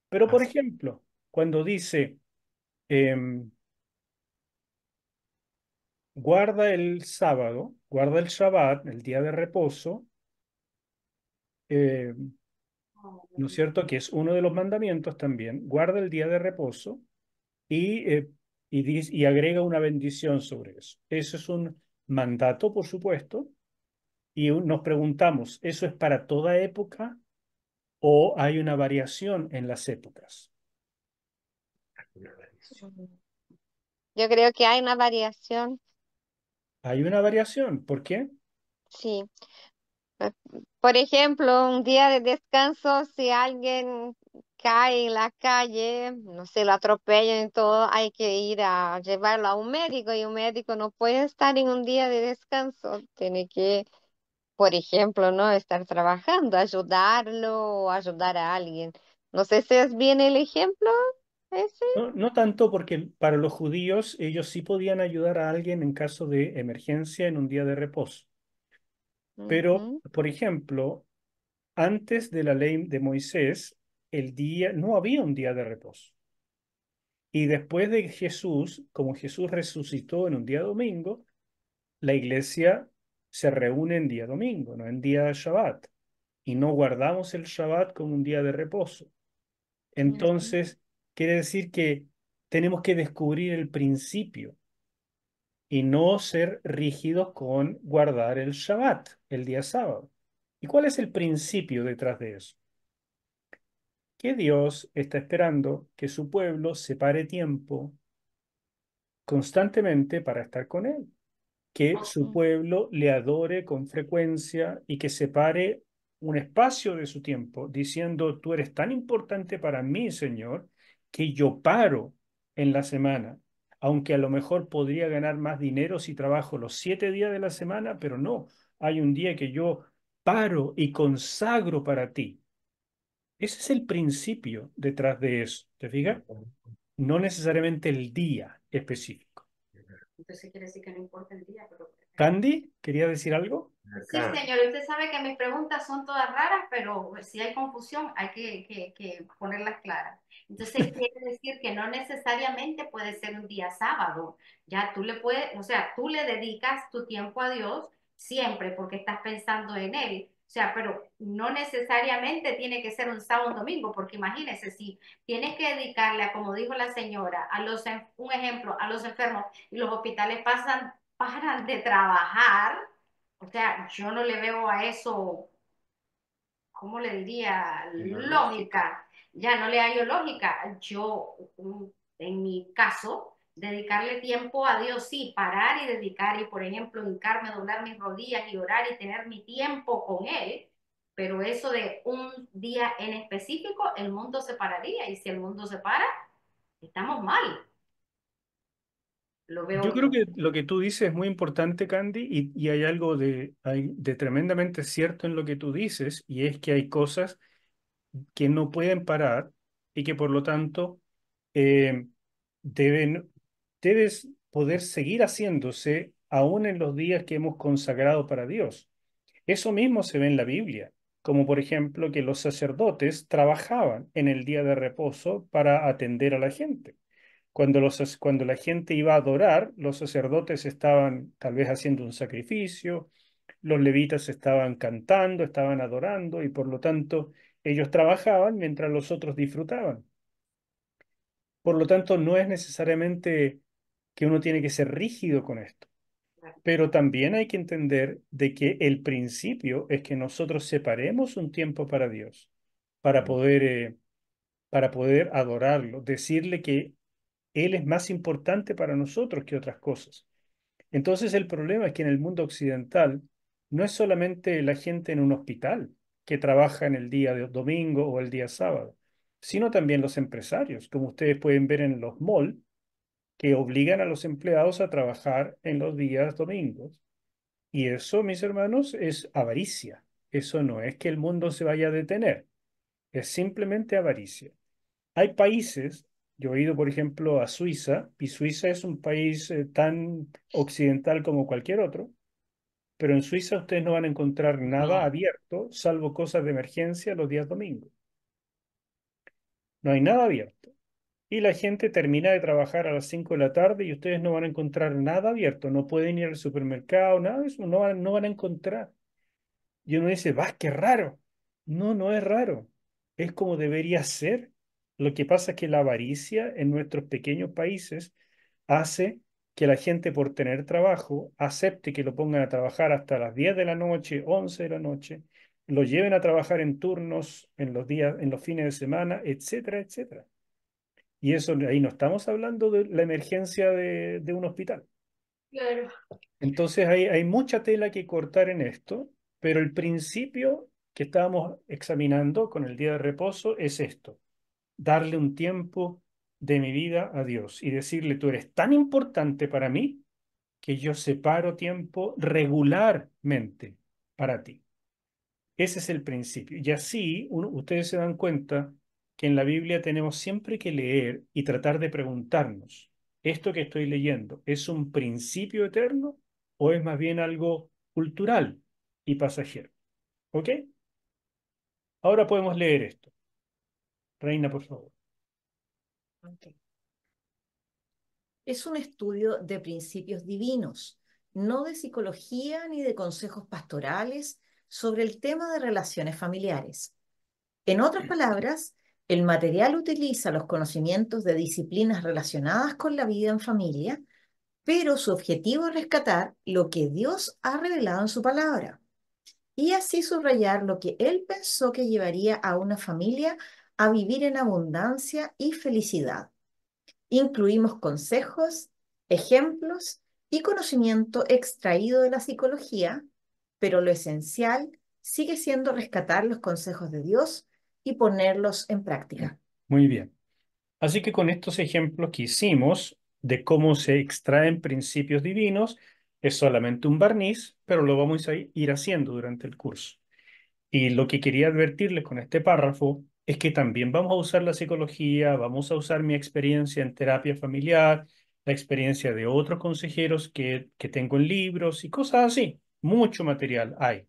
Pero, por Así. ejemplo, cuando dice, em, guarda el sábado, guarda el Shabbat, el día de reposo, ¿no es cierto? Que es uno de los mandamientos también, guarda el día de reposo y agrega una bendición sobre eso. Eso es un mandato, por supuesto, y nos preguntamos, ¿eso es para toda época o hay una variación en las épocas? Una bendición. Ujú. Yo creo que hay una variación, Hay una variación, ¿por qué? sí. Eh, Por ejemplo, un día de descanso, si alguien cae en la calle, no sé, lo atropellan y todo, hay que ir a llevarlo a un médico y un médico no puede estar en un día de descanso, tiene que, por ejemplo, no estar trabajando, ayudarlo o ayudar a alguien. No sé si es bien el ejemplo ese. No, no tanto porque para los judíos ellos sí podían ayudar a alguien en caso de emergencia en un día de reposo. Pero, Ujú, por ejemplo, antes de la ley de Moisés, no había un día de reposo. Y después de Jesús, como Jesús resucitó en un día domingo, la iglesia se reúne en día domingo, no en día de Shabbat. Y no guardamos el Shabbat como un día de reposo. ujú. Entonces, quiere decir que tenemos que descubrir el principio y no ser rígidos con guardar el Shabbat, el día sábado. ¿Y cuál es el principio detrás de eso? Que Dios está esperando que su pueblo separe tiempo constantemente para estar con Él, que su Mm. pueblo le adore con frecuencia y que separe un espacio de su tiempo diciendo, tú eres tan importante para mí, Señor, que yo paro en la semana, aunque a lo mejor podría ganar más dinero si trabajo los 7 días de la semana, pero no, hay un día que yo paro y consagro para ti. Ese es el principio detrás de eso, ¿te fijas? No necesariamente el día específico. Entonces quiere decir que no importa el día, pero... Candy, ¿quería decir algo? Sí, Acá. señor, y usted sabe que mis preguntas son todas raras, pero si hay confusión hay que ponerlas claras. Entonces quiere decir que no necesariamente puede ser un día sábado. Ya tú le puedes, o sea, tú le dedicas tu tiempo a Dios siempre porque estás pensando en Él. O sea, pero no necesariamente tiene que ser un sábado o un domingo, porque imagínese, si tienes que dedicarle, a, como dijo la señora, un ejemplo, a los enfermos y los hospitales paran de trabajar, o sea, yo no le veo a eso, ¿cómo le diría? No, Lógica. Ya no le hallo lógica. Yo, en mi caso, dedicarle tiempo a Dios, sí, parar y dedicar, y por ejemplo, hincarme, doblar mis rodillas y orar y tener mi tiempo con Él, pero eso de un día en específico, el mundo se pararía, y si el mundo se para, estamos mal, lo Yo veo creo yo. que lo que tú dices es muy importante, Candy, y hay algo de tremendamente cierto en lo que tú dices, y es que hay cosas que no pueden parar y que por lo tanto eh, deben, debes poder seguir haciéndose aún en los días que hemos consagrado para Dios. Eso mismo se ve en la Biblia, como por ejemplo que los sacerdotes trabajaban en el día de reposo para atender a la gente. Cuando la gente iba a adorar, los sacerdotes estaban tal vez haciendo un sacrificio, los levitas estaban cantando, estaban adorando y por lo tanto ellos trabajaban mientras los otros disfrutaban. Por lo tanto, no es necesariamente que uno tiene que ser rígido con esto, pero también hay que entender de que el principio es que nosotros separemos un tiempo para Dios, para para poder adorarlo, decirle que Él es más importante para nosotros que otras cosas. Entonces el problema es que en el mundo occidental no es solamente la gente en un hospital que trabaja en el día de domingo o el día sábado, sino también los empresarios, como ustedes pueden ver en los malls, que obligan a los empleados a trabajar en los días domingos. Y eso, mis hermanos, es avaricia. Eso no es que el mundo se vaya a detener, es simplemente avaricia. Hay países, yo he ido, por ejemplo, a Suiza, y Suiza es un país tan occidental como cualquier otro, pero en Suiza ustedes no van a encontrar nada abierto, salvo cosas de emergencia los días domingos. No hay nada abierto. Y la gente termina de trabajar a las 5 de la tarde y ustedes no van a encontrar nada abierto. No pueden ir al supermercado, nada de eso, no van a encontrar. Y uno dice, va, qué raro. No, no es raro. Es como debería ser. Lo que pasa es que la avaricia en nuestros pequeños países hace que la gente por tener trabajo acepte que lo pongan a trabajar hasta las 10 de la noche, 11 de la noche, lo lleven a trabajar en turnos, en los días, en los fines de semana, etcétera, etcétera. Y eso ahí no estamos hablando de la emergencia de un hospital. Claro. Entonces hay mucha tela que cortar en esto, pero el principio que estábamos examinando con el día de reposo es esto: darle un tiempo de mi vida a Dios y decirle, tú eres tan importante para mí que yo separo tiempo regularmente para ti. Ese es el principio. Y así ustedes se dan cuenta que en la Biblia tenemos siempre que leer y tratar de preguntarnos, ¿esto que estoy leyendo es un principio eterno o es más bien algo cultural y pasajero? ¿Ok? Ahora podemos leer esto. Reina, por favor. Ok. Es un estudio de principios divinos, no de psicología ni de consejos pastorales sobre el tema de relaciones familiares. En otras palabras, el material utiliza los conocimientos de disciplinas relacionadas con la vida en familia, pero su objetivo es rescatar lo que Dios ha revelado en su palabra y así subrayar lo que Él pensó que llevaría a una familia a vivir en abundancia y felicidad. Incluimos consejos, ejemplos y conocimiento extraído de la psicología, pero lo esencial sigue siendo rescatar los consejos de Dios y ponerlos en práctica. Muy bien. Así que con estos ejemplos que hicimos de cómo se extraen principios divinos, es solamente un barniz, pero lo vamos a ir haciendo durante el curso. Y lo que quería advertirles con este párrafo es que también vamos a usar la psicología, vamos a usar mi experiencia en terapia familiar, la experiencia de otros consejeros que tengo en libros y cosas así. Mucho material hay.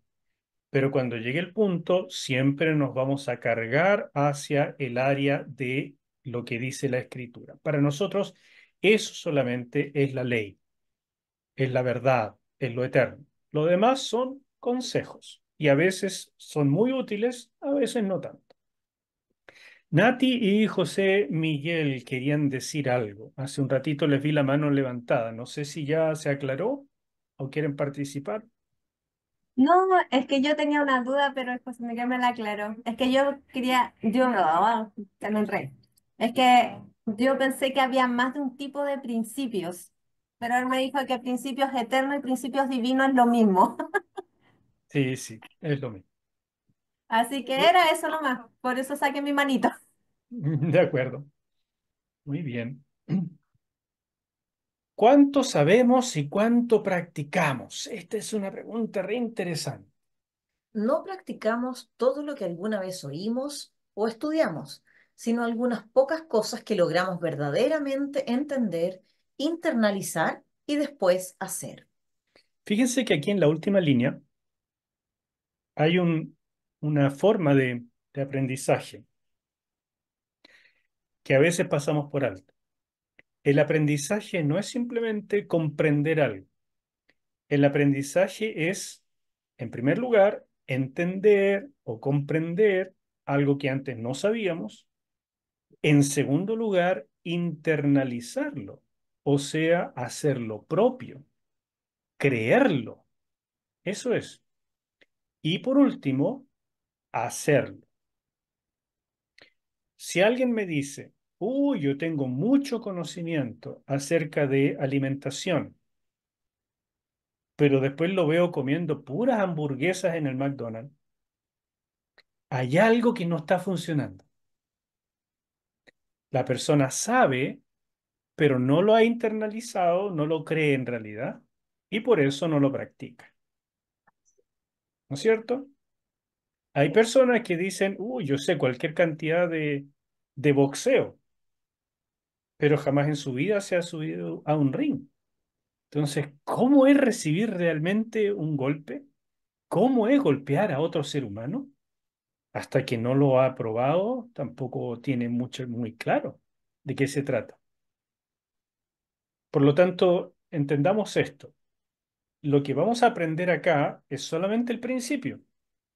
Pero cuando llegue el punto, siempre nos vamos a cargar hacia el área de lo que dice la escritura. Para nosotros, eso solamente es la ley, es la verdad, es lo eterno. Lo demás son consejos y a veces son muy útiles, a veces no tanto. Nati y José Miguel querían decir algo. Hace un ratito les vi la mano levantada. No sé si ya se aclaró o quieren participar. No, es que yo tenía una duda, pero el José Miguel me la aclaró. Es que yo quería, yo no, ya me enredé. Es que yo pensé que había más de un tipo de principios, pero él me dijo que principios eternos y principios divinos es lo mismo. Sí, sí, es lo mismo. Así que era eso nomás, por eso saqué mi manito. De acuerdo. Muy bien. ¿Cuánto sabemos y cuánto practicamos? Esta es una pregunta re interesante. No practicamos todo lo que alguna vez oímos o estudiamos, sino algunas pocas cosas que logramos verdaderamente entender, internalizar y después hacer. Fíjense que aquí en la última línea hay una forma de aprendizaje que a veces pasamos por alto. El aprendizaje no es simplemente comprender algo. El aprendizaje es, en primer lugar, entender o comprender algo que antes no sabíamos. En segundo lugar, internalizarlo, o sea, hacerlo propio, creerlo. Eso es. Y por último, hacerlo. Si alguien me dice, uy, yo tengo mucho conocimiento acerca de alimentación, pero después lo veo comiendo puras hamburguesas en el McDonald's. Hay algo que no está funcionando. La persona sabe, pero no lo ha internalizado, no lo cree en realidad, y por eso no lo practica. ¿No es cierto? Hay personas que dicen, uy, yo sé cualquier cantidad de boxeo, pero jamás en su vida se ha subido a un ring. Entonces, ¿cómo es recibir realmente un golpe? ¿Cómo es golpear a otro ser humano? Hasta que no lo ha probado, tampoco tiene mucho, muy claro de qué se trata. Por lo tanto, entendamos esto. Lo que vamos a aprender acá es solamente el principio.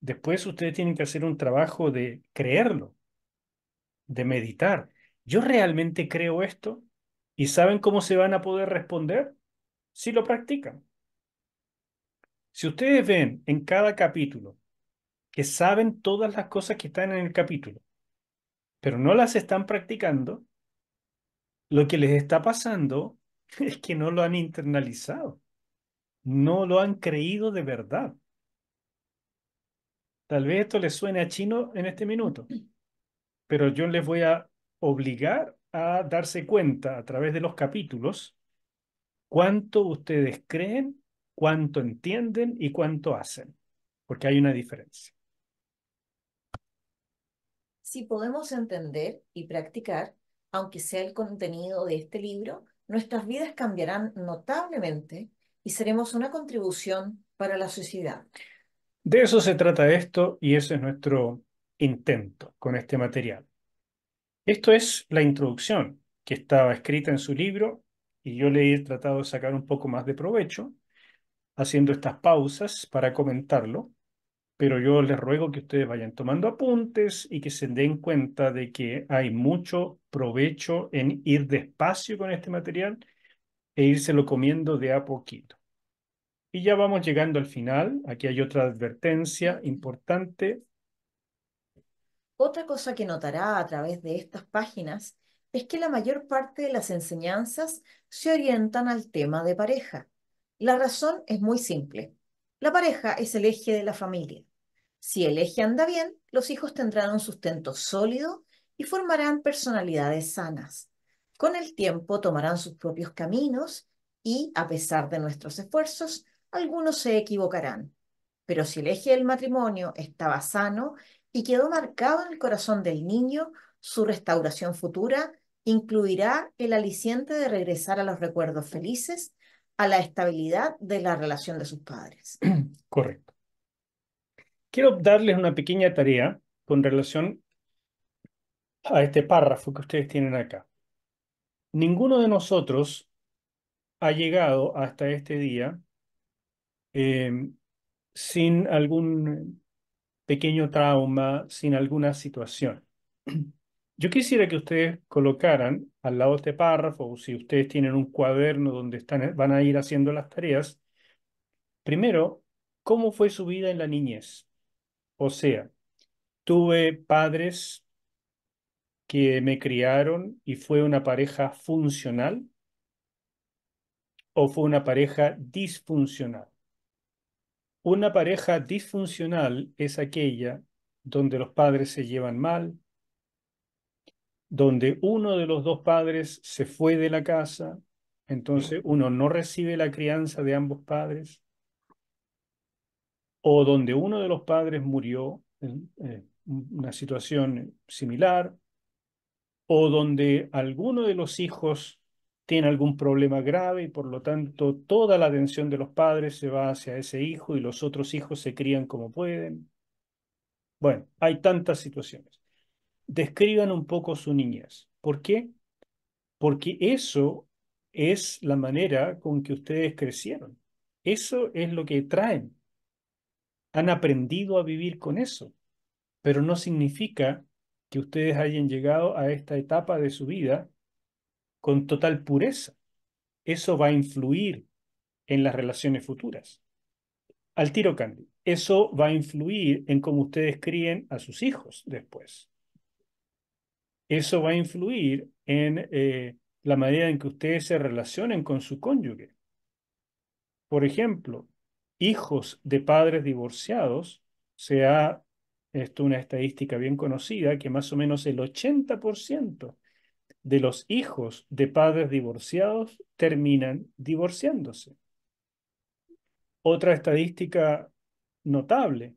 Después ustedes tienen que hacer un trabajo de creerlo, de meditar. ¿Yo realmente creo esto? ¿Y saben cómo se van a poder responder? Si lo practican. Si ustedes ven en cada capítulo que saben todas las cosas que están en el capítulo, pero no las están practicando, lo que les está pasando es que no lo han internalizado, no lo han creído de verdad. Tal vez esto les suene a chino en este minuto, pero yo les voy a obligar a darse cuenta a través de los capítulos cuánto ustedes creen, cuánto entienden y cuánto hacen, porque hay una diferencia. Si podemos entender y practicar, aunque sea el contenido de este libro, nuestras vidas cambiarán notablemente y seremos una contribución para la sociedad. De eso se trata esto y ese es nuestro intento con este material. Esto es la introducción que estaba escrita en su libro y yo le he tratado de sacar un poco más de provecho haciendo estas pausas para comentarlo, pero yo les ruego que ustedes vayan tomando apuntes y que se den cuenta de que hay mucho provecho en ir despacio con este material e írselo comiendo de a poquito. Y ya vamos llegando al final. Aquí hay otra advertencia importante. Otra cosa que notará a través de estas páginas es que la mayor parte de las enseñanzas se orientan al tema de pareja. La razón es muy simple. La pareja es el eje de la familia. Si el eje anda bien, los hijos tendrán un sustento sólido y formarán personalidades sanas. Con el tiempo tomarán sus propios caminos y, a pesar de nuestros esfuerzos, algunos se equivocarán. Pero si el eje del matrimonio estaba sano y quedó marcado en el corazón del niño, su restauración futura incluirá el aliciente de regresar a los recuerdos felices, a la estabilidad de la relación de sus padres. Correcto. Quiero darles una pequeña tarea con relación a este párrafo que ustedes tienen acá. Ninguno de nosotros ha llegado hasta este día eh, sin algún pequeño trauma, sin alguna situación. Yo quisiera que ustedes colocaran al lado de este párrafo, o si ustedes tienen un cuaderno donde van a ir haciendo las tareas, primero, ¿cómo fue su vida en la niñez? O sea, tuve padres que me criaron y fue una pareja funcional o fue una pareja disfuncional. Una pareja disfuncional es aquella donde los padres se llevan mal, donde uno de los dos padres se fue de la casa, entonces uno no recibe la crianza de ambos padres, o donde uno de los padres murió, una situación similar, o donde alguno de los hijos tiene algún problema grave y por lo tanto toda la atención de los padres se va hacia ese hijo y los otros hijos se crían como pueden. Bueno, hay tantas situaciones. Describan un poco su niñez. ¿Por qué? Porque eso es la manera con que ustedes crecieron. Eso es lo que traen. Han aprendido a vivir con eso, pero no significa que ustedes hayan llegado a esta etapa de su vida con total pureza. Eso va a influir en las relaciones futuras. Al tiro, Candy. Eso va a influir en cómo ustedes críen a sus hijos después. Eso va a influir en la manera en que ustedes se relacionen con su cónyuge. Por ejemplo, hijos de padres divorciados, esto es una estadística bien conocida, que más o menos el 80% de los hijos de padres divorciados terminan divorciándose. Otra estadística notable,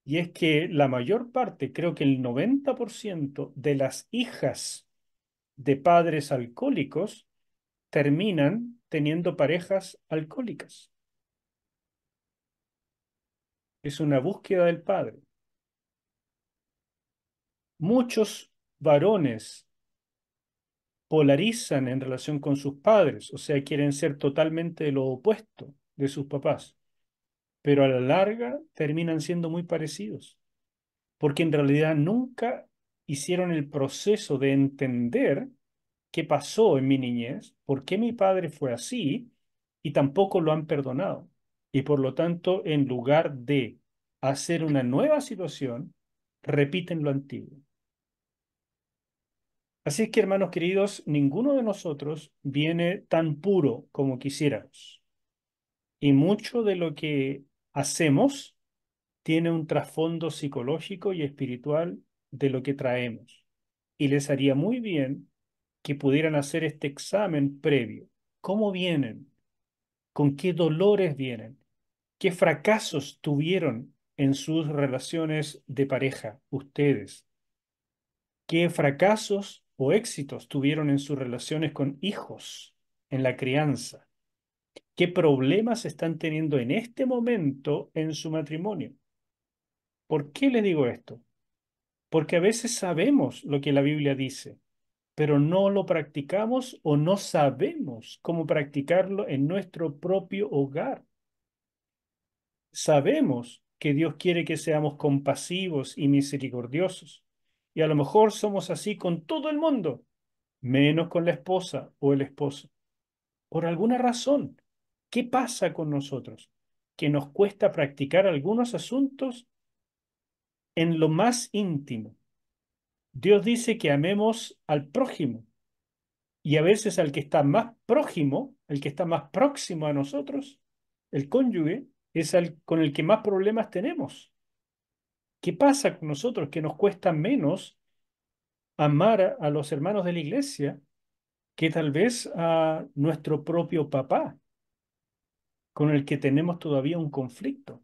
y es que la mayor parte, creo que el 90% de las hijas de padres alcohólicos terminan teniendo parejas alcohólicas. Es una búsqueda del padre. Muchos varones polarizan en relación con sus padres, o sea, quieren ser totalmente lo opuesto de sus papás, pero a la larga terminan siendo muy parecidos, porque en realidad nunca hicieron el proceso de entender qué pasó en mi niñez, por qué mi padre fue así, y tampoco lo han perdonado. Y por lo tanto, en lugar de hacer una nueva situación, repiten lo antiguo. Así es que, hermanos queridos, ninguno de nosotros viene tan puro como quisiéramos. Y mucho de lo que hacemos tiene un trasfondo psicológico y espiritual de lo que traemos. Y les haría muy bien que pudieran hacer este examen previo. ¿Cómo vienen? ¿Con qué dolores vienen? ¿Qué fracasos tuvieron en sus relaciones de pareja, ustedes? ¿Qué fracasos o éxitos tuvieron en sus relaciones con hijos, en la crianza? ¿Qué problemas están teniendo en este momento en su matrimonio? ¿Por qué les digo esto? Porque a veces sabemos lo que la Biblia dice, pero no lo practicamos o no sabemos cómo practicarlo en nuestro propio hogar. Sabemos que Dios quiere que seamos compasivos y misericordiosos, y a lo mejor somos así con todo el mundo, menos con la esposa o el esposo. Por alguna razón, ¿qué pasa con nosotros? Que nos cuesta practicar algunos asuntos en lo más íntimo. Dios dice que amemos al prójimo, y a veces al que está más prójimo, el que está más próximo a nosotros, el cónyuge, es el con el que más problemas tenemos. ¿Qué pasa con nosotros que nos cuesta menos amar a los hermanos de la iglesia que tal vez a nuestro propio papá, con el que tenemos todavía un conflicto?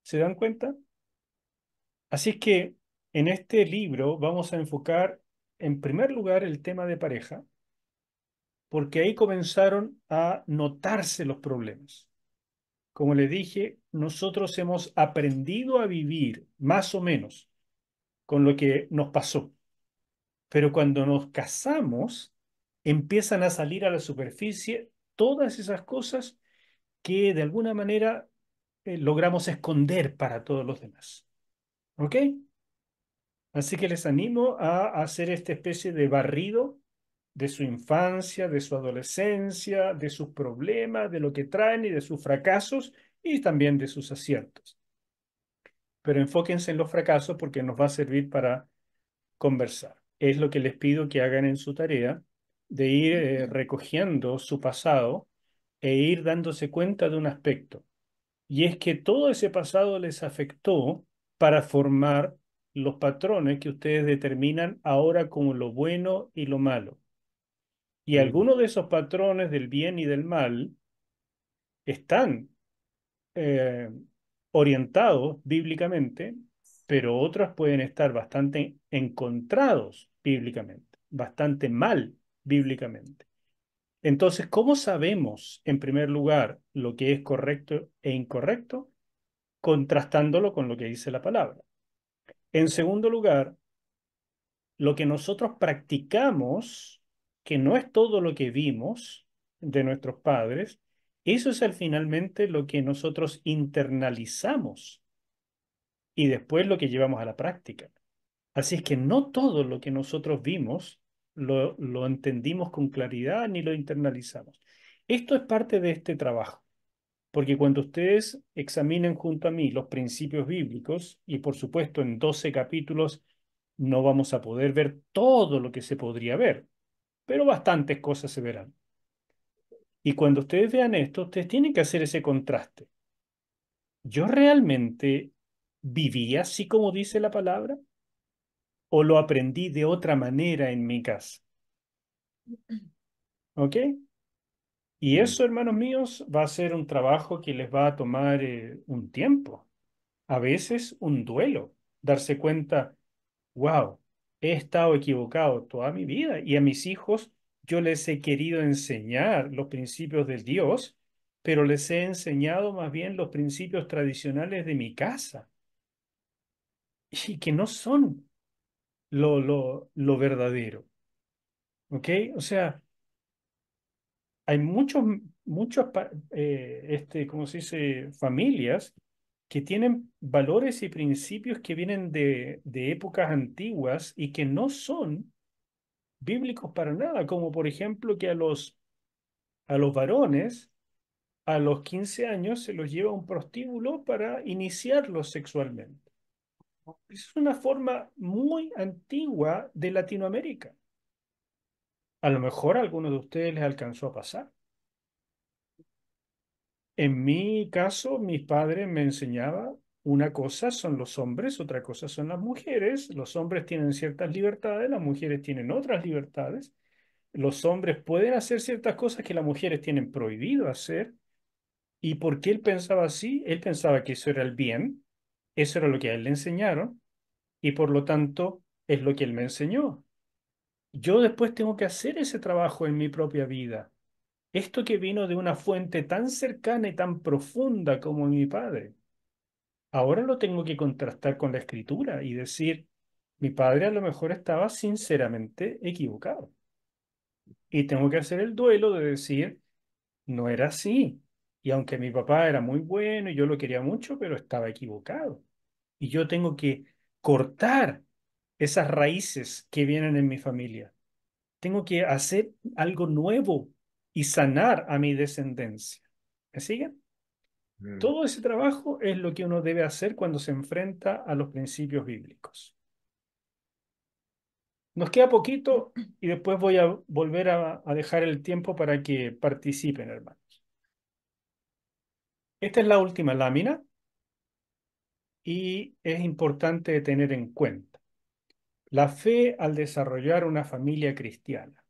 ¿Se dan cuenta? Así es que en este libro vamos a enfocar en primer lugar el tema de pareja, porque ahí comenzaron a notarse los problemas. Como les dije, nosotros hemos aprendido a vivir más o menos con lo que nos pasó, pero cuando nos casamos, empiezan a salir a la superficie todas esas cosas que de alguna manera logramos esconder para todos los demás. ¿Ok? Así que les animo a hacer esta especie de barrido de su infancia, de su adolescencia, de sus problemas, de lo que traen y de sus fracasos y también de sus aciertos. Pero enfóquense en los fracasos porque nos va a servir para conversar. Es lo que les pido que hagan en su tarea, de ir recogiendo su pasado e ir dándose cuenta de un aspecto. Y es que todo ese pasado les afectó para formar los patrones que ustedes determinan ahora como lo bueno y lo malo. Y algunos de esos patrones del bien y del mal están eh, orientados bíblicamente, pero otros pueden estar bastante encontrados bíblicamente, bastante mal bíblicamente. Entonces, ¿cómo sabemos, en primer lugar, lo que es correcto e incorrecto? Contrastándolo con lo que dice la palabra. En segundo lugar, lo que nosotros practicamos, que no es todo lo que vimos de nuestros padres, eso es finalmente lo que nosotros internalizamos y después lo que llevamos a la práctica. Así es que no todo lo que nosotros vimos lo entendimos con claridad ni lo internalizamos. Esto es parte de este trabajo, porque cuando ustedes examinen junto a mí los principios bíblicos, y por supuesto en 12 capítulos no vamos a poder ver todo lo que se podría ver, pero bastantes cosas se verán. Y cuando ustedes vean esto, ustedes tienen que hacer ese contraste. ¿Yo realmente viví así como dice la palabra? ¿O lo aprendí de otra manera en mi casa? ¿Ok? Y Mm. eso, hermanos míos, va a ser un trabajo que les va a tomar un tiempo, a veces un duelo, darse cuenta, wow, he estado equivocado toda mi vida y a mis hijos yo les he querido enseñar los principios del Dios, pero les he enseñado más bien los principios tradicionales de mi casa y que no son lo verdadero. ¿Ok? O sea, hay ¿cómo se dice? Familias que tienen valores y principios que vienen de épocas antiguas y que no son bíblicos para nada, como por ejemplo que a los varones a los 15 años se los lleva a un prostíbulo para iniciarlos sexualmente. Es una forma muy antigua de Latinoamérica. A lo mejor a algunos de ustedes les alcanzó a pasar. En mi caso, mis padres me enseñaban una cosa son los hombres, otra cosa son las mujeres. Los hombres tienen ciertas libertades, las mujeres tienen otras libertades. Los hombres pueden hacer ciertas cosas que las mujeres tienen prohibido hacer. ¿Y por qué él pensaba así? Él pensaba que eso era el bien, eso era lo que a él le enseñaron y por lo tanto es lo que él me enseñó. Yo después tengo que hacer ese trabajo en mi propia vida. Esto que vino de una fuente tan cercana y tan profunda como mi padre, ahora lo tengo que contrastar con la escritura y decir, mi padre a lo mejor estaba sinceramente equivocado. Y tengo que hacer el duelo de decir, no era así. Y aunque mi papá era muy bueno y yo lo quería mucho, pero estaba equivocado. Y yo tengo que cortar esas raíces que vienen en mi familia. Tengo que hacer algo nuevo y sanar a mi descendencia. ¿Me siguen? Mm. Todo ese trabajo es lo que uno debe hacer cuando se enfrenta a los principios bíblicos. Nos queda poquito y después voy a volver a dejar el tiempo para que participen, hermanos. Esta es la última lámina y es importante tener en cuenta la fe al desarrollar una familia cristiana.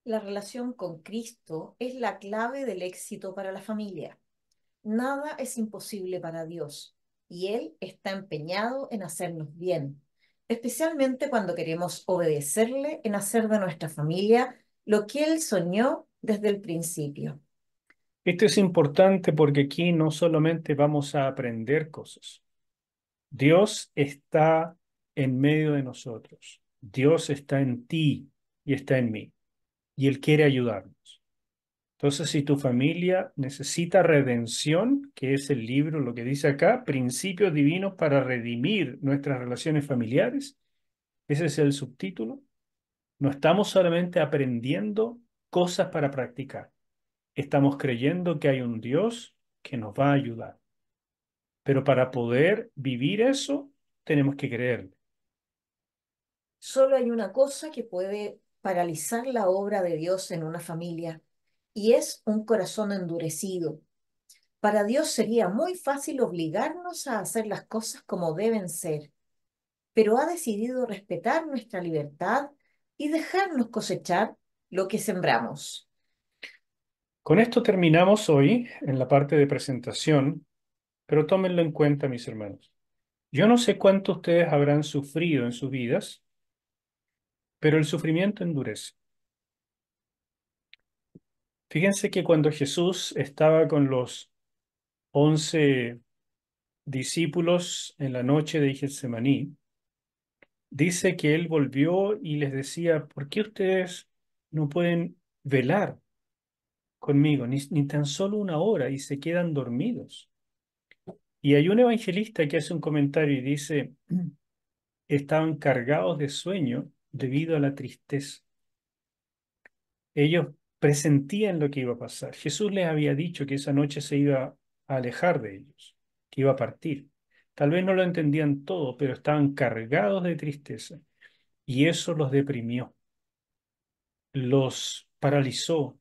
La relación con Cristo es la clave del éxito para la familia. Nada es imposible para Dios y Él está empeñado en hacernos bien, especialmente cuando queremos obedecerle en hacer de nuestra familia lo que Él soñó desde el principio. Esto es importante porque aquí no solamente vamos a aprender cosas. Dios está en medio de nosotros. Dios está en ti y está en mí. Y Él quiere ayudarnos. Entonces, si tu familia necesita redención, que es el libro, lo que dice acá, principios divinos para redimir nuestras relaciones familiares, ese es el subtítulo. No estamos solamente aprendiendo cosas para practicar. Estamos creyendo que hay un Dios que nos va a ayudar. Pero para poder vivir eso, tenemos que creerle. Solo hay una cosa que puede paralizar la obra de Dios en una familia y es un corazón endurecido. Para Dios sería muy fácil obligarnos a hacer las cosas como deben ser, pero ha decidido respetar nuestra libertad y dejarnos cosechar lo que sembramos. Con esto terminamos hoy en la parte de presentación, pero tómenlo en cuenta, mis hermanos. Yo no sé cuánto ustedes habrán sufrido en sus vidas, pero el sufrimiento endurece. Fíjense que cuando Jesús estaba con los 11 discípulos en la noche de Getsemaní, dice que él volvió y les decía, ¿por qué ustedes no pueden velar conmigo, ni tan solo una hora, y se quedan dormidos? Y hay un evangelista que hace un comentario y dice, estaban cargados de sueño debido a la tristeza. Ellos presentían lo que iba a pasar. Jesús les había dicho que esa noche se iba a alejar de ellos, que iba a partir. Tal vez no lo entendían todo, pero estaban cargados de tristeza y eso los deprimió, los paralizó,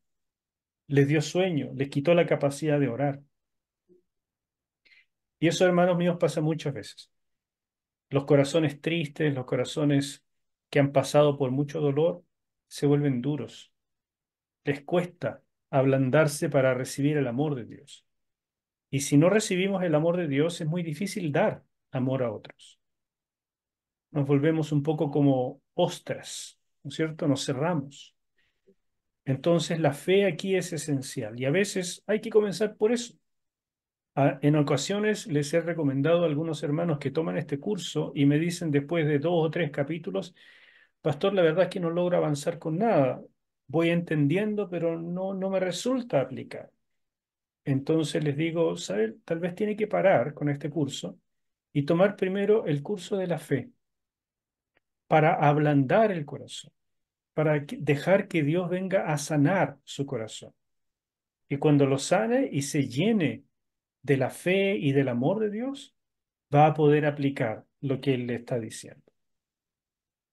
les dio sueño, les quitó la capacidad de orar. Y eso, hermanos míos, pasa muchas veces. Los corazones tristes, los corazones que han pasado por mucho dolor, se vuelven duros. Les cuesta ablandarse para recibir el amor de Dios. Y si no recibimos el amor de Dios, es muy difícil dar amor a otros. Nos volvemos un poco como ostras, ¿no es cierto? Nos cerramos. Entonces la fe aquí es esencial y a veces hay que comenzar por eso. En ocasiones les he recomendado a algunos hermanos que toman este curso y me dicen después de 2 o 3 capítulos, pastor, la verdad es que no logro avanzar con nada. Voy entendiendo, pero no me resulta aplicar. Entonces les digo, ¿sabe? Tal vez tiene que parar con este curso y tomar primero el curso de la fe para ablandar el corazón, para dejar que Dios venga a sanar su corazón. Y cuando lo sane y se llene de la fe y del amor de Dios, va a poder aplicar lo que Él le está diciendo.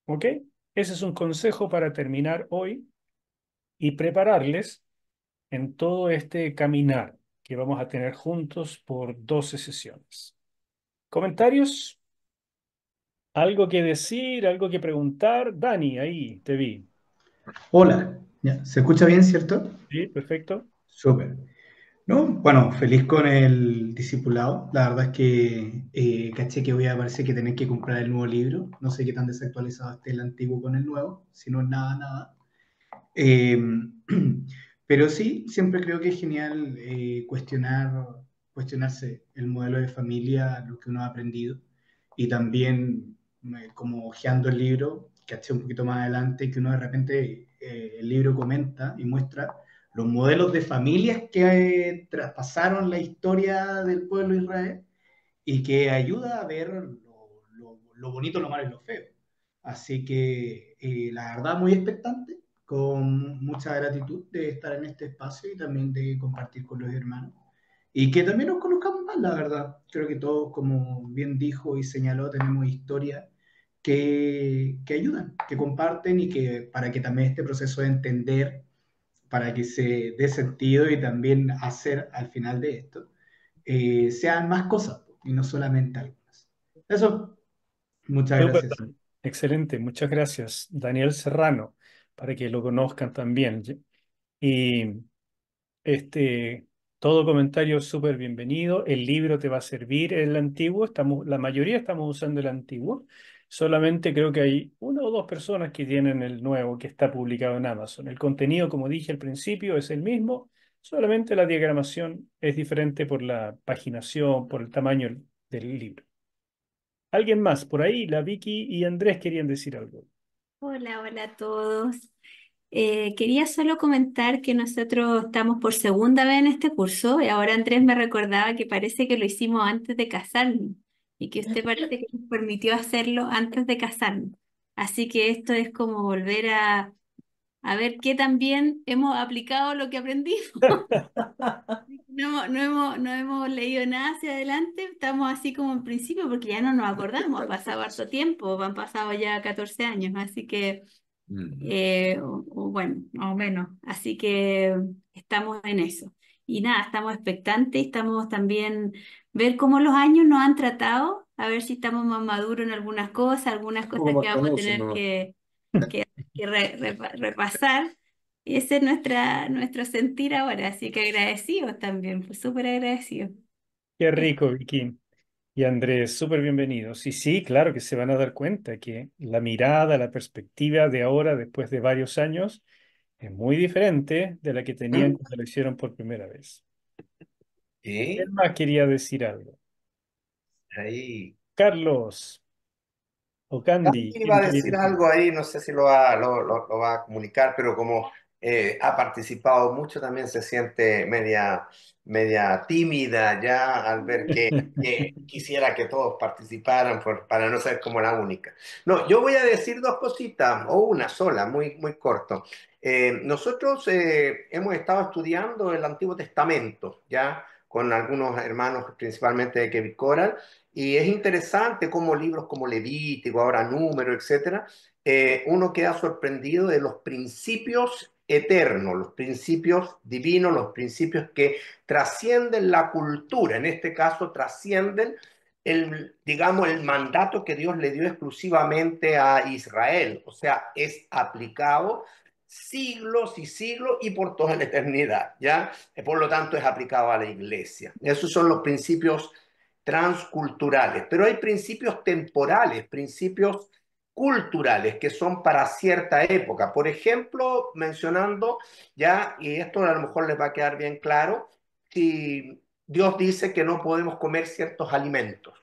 ¿Ok? Ese es un consejo para terminar hoy y prepararles en todo este caminar que vamos a tener juntos por 12 sesiones. ¿Comentarios? ¿Algo que decir? ¿Algo que preguntar? Dani, ahí te vi. Hola, ya, ¿se escucha bien, cierto? Sí, perfecto. Súper. ¿No? Bueno, feliz con el discipulado. La verdad es que caché que hoy aparece que tenés que comprar el nuevo libro. No sé qué tan desactualizado esté el antiguo con el nuevo, si no es nada, nada. Eh, pero sí, siempre creo que es genial cuestionarse el modelo de familia, lo que uno ha aprendido, y también como hojeando el libro, caché un poquito más adelante que uno de repente el libro comenta y muestra los modelos de familias que traspasaron la historia del pueblo de Israel y que ayuda a ver lo bonito, lo malo y lo feo. Así que la verdad muy expectante, con mucha gratitud de estar en este espacio y también de compartir con los hermanos. Y que también nos conozcamos más, la verdad. Creo que todos, como bien dijo y señaló, tenemos historias que ayudan, que comparten y que para que también este proceso de entender, para que se dé sentido y también hacer al final de esto, sean más cosas y no solamente algunas. Eso, muchas Súper, gracias. Dani. Excelente, muchas gracias. Daniel Serrano, para que lo conozcan también. Y este, todo comentario es súper bienvenido. El libro te va a servir, el antiguo. La mayoría estamos usando el antiguo. Solamente creo que hay 1 o 2 personas que tienen el nuevo que está publicado en Amazon. El contenido, como dije al principio, es el mismo. Solamente la diagramación es diferente por la paginación, por el tamaño del libro. ¿Alguien más? Por ahí, la Vicky y Andrés querían decir algo. Hola, hola a todos. Quería solo comentar que nosotros estamos por segunda vez en este curso y ahora Andrés me recordaba que parece que lo hicimos antes de casarnos y que usted parece que nos permitió hacerlo antes de casarnos. Así que esto es como volver a ver qué también hemos aplicado lo que aprendimos. No hemos leído nada hacia adelante, estamos así como en principio porque ya no nos acordamos, ha pasado harto tiempo, han pasado ya 14 años, así que, o bueno, más o menos, así que estamos en eso. Y nada, estamos expectantes, estamos también ver cómo los años nos han tratado, a ver si estamos más maduros en algunas cosas que vamos a tener que, repasar. Ese es nuestro sentir ahora, así que agradecidos también, pues súper agradecidos. Qué rico, Vicky. Y Andrés, súper bienvenidos. Y sí, claro que se van a dar cuenta que la mirada, la perspectiva de ahora, después de varios años, es muy diferente de la que tenían cuando lo hicieron por primera vez. ¿Quién Y más quería decir algo? ahí Carlos o Candy, iba ¿quién a quería decir decir? algo ahí, no sé si lo va a comunicar, pero como ha participado mucho, también se siente media tímida ya al ver que quisiera que todos participaran para no ser como la única. No, yo voy a decir 2 cositas, o una sola, muy corto. Nosotros hemos estado estudiando el Antiguo Testamento, ya con algunos hermanos, principalmente de Kevin Coral, y es interesante cómo libros como Levítico, ahora Número, etcétera, uno queda sorprendido de los principios eternos, los principios divinos, los principios que trascienden la cultura, en este caso trascienden digamos, el mandato que Dios le dio exclusivamente a Israel, o sea, es aplicado siglos y siglos y por toda la eternidad, ¿ya? Por lo tanto, es aplicado a la iglesia. Esos son los principios transculturales, pero hay principios temporales, principios culturales que son para cierta época. Por ejemplo, mencionando ya, y esto a lo mejor les va a quedar bien claro, si Dios dice que no podemos comer ciertos alimentos.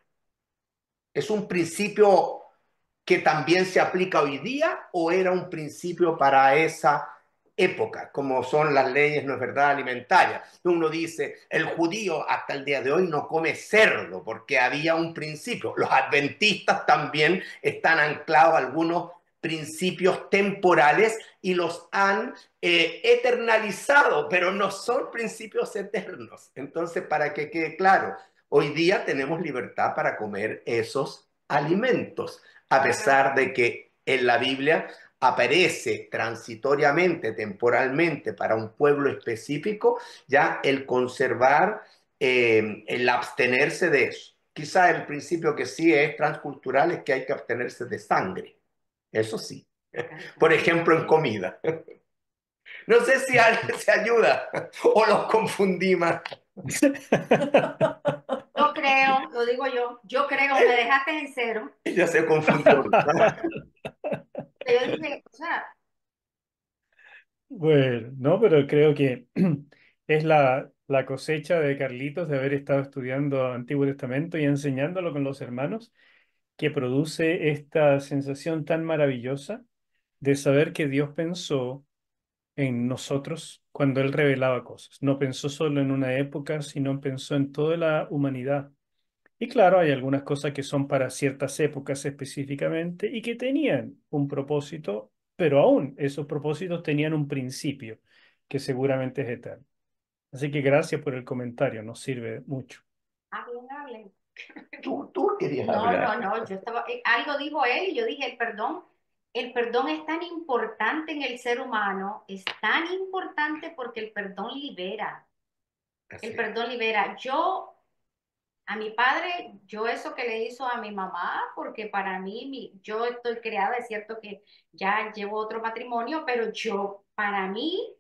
¿Es un principio que también se aplica hoy día o era un principio para esa época, como son las leyes, no es verdad, alimentarias? Uno dice, el judío hasta el día de hoy no come cerdo porque había un principio. Los adventistas también están anclados a algunos principios temporales y los han eternalizado, pero no son principios eternos. Entonces, para que quede claro, hoy día tenemos libertad para comer esos alimentos, a pesar de que en la Biblia aparece transitoriamente, temporalmente, para un pueblo específico, ya el conservar, el abstenerse de eso. Quizá el principio que sí es transcultural es que hay que abstenerse de sangre. Eso sí. Por ejemplo, en comida. No sé si alguien se ayuda o los confundí más. Yo creo, lo digo yo creo, me dejaste en cero. Ella se confundió. Yo dije, o sea, Bueno, no, pero creo que es la cosecha de Carlitos de haber estado estudiando Antiguo Testamento y enseñándolo con los hermanos, que produce esta sensación tan maravillosa de saber que Dios pensó en nosotros cuando Él revelaba cosas. No pensó solo en una época, sino pensó en toda la humanidad. Y claro, hay algunas cosas que son para ciertas épocas específicamente y que tenían un propósito, pero aún esos propósitos tenían un principio que seguramente es eterno. Así que gracias por el comentario, nos sirve mucho. bien, hablen. Tú querías No, hablar. no, no, yo estaba, algo dijo él y yo dije, el perdón es tan importante en el ser humano, es tan importante porque el perdón libera, Así el es. perdón libera. A mi padre, yo eso que le hizo a mi mamá, porque para mí, yo estoy creada, es cierto que ya llevo otro matrimonio, pero para mí,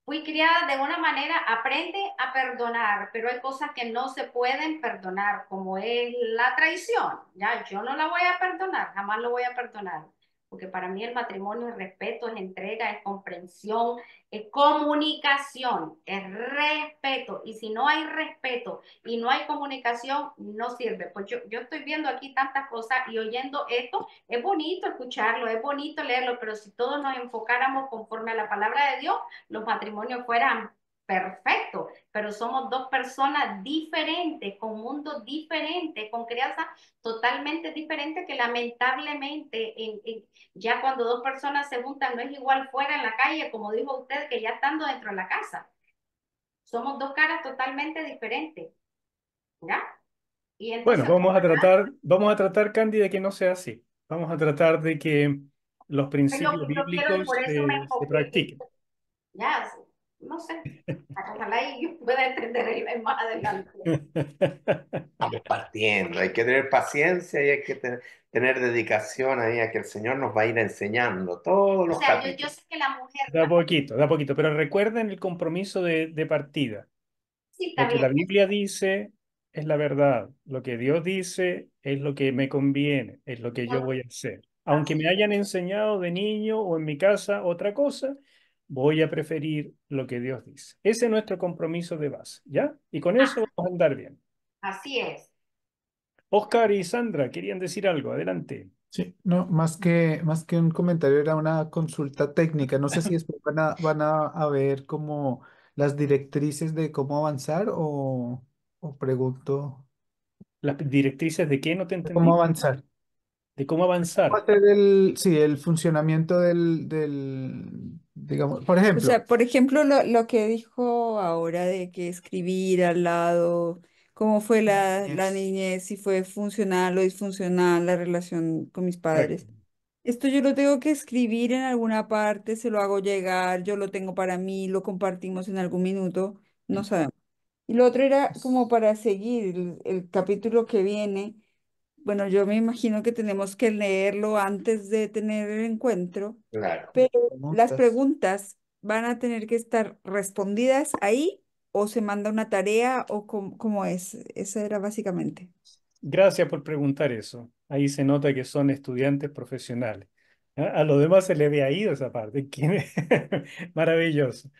fui criada de una manera, aprende a perdonar, pero hay cosas que no se pueden perdonar, como es la traición. Ya, yo no la voy a perdonar, jamás lo voy a perdonar, porque para mí el matrimonio es respeto, es entrega, es comprensión, es comunicación, es respeto. Y si no hay respeto y no hay comunicación, no sirve. Pues yo estoy viendo aquí tantas cosas y oyendo esto, es bonito escucharlo, es bonito leerlo, pero si todos nos enfocáramos conforme a la palabra de Dios, los matrimonios fueran perfectos, pero somos dos personas diferentes, con mundos diferentes, con crianzas totalmente diferentes que lamentablemente ya cuando dos personas se juntan no es igual fuera en la calle, como dijo usted, que ya estando dentro de la casa. Somos dos caras totalmente diferentes, ¿ya? Y Bueno, entonces, ojalá, vamos a tratar, Candy, de que no sea así. Vamos a tratar de que los es lo principios que yo quiero y bíblicos por eso me se enfoqué, practiquen. ya, no sé, ojalá y yo pueda entender más adelante. Estamos partiendo, hay que tener paciencia y hay que tener dedicación ahí a que el Señor nos va a ir enseñando todos O los sea, yo capítulos. sé que la mujer, De a poquito, pero recuerden el compromiso de partida. sí, Lo está que la bien, Biblia dice es la verdad. Lo que Dios dice es lo que me conviene, es lo que yo voy a hacer. Aunque me así, hayan enseñado de niño o en mi casa otra cosa, voy a preferir lo que Dios dice. Ese es nuestro compromiso de base, ¿ya? Y con eso vamos a andar bien. así es. Oscar y Sandra, querían decir algo. Adelante. Sí, no, más que un comentario, era una consulta técnica. No sé si después van a ver como las directrices de cómo avanzar o pregunto Las directrices de qué no te cómo entendí, avanzar. de cómo ¿Cómo avanzar. hacer sí, el funcionamiento digamos, por O ejemplo, sea, por ejemplo, lo que dijo ahora de que escribir al lado, cómo fue la es, niñez, si fue funcional o disfuncional la relación con mis Correcto. padres. Esto yo lo tengo que escribir en alguna parte, se lo hago llegar, yo lo tengo para mí, lo compartimos en algún minuto, no sabemos. Y lo otro era como para seguir el capítulo que viene. Bueno, yo me imagino que tenemos que leerlo antes de tener el encuentro, Claro. pero las Preguntas. preguntas van a tener que estar respondidas ahí o se manda una tarea o cómo es. Eso era básicamente. Gracias por preguntar eso. Ahí se nota que son estudiantes profesionales. A los demás se les había ido esa parte. Maravilloso.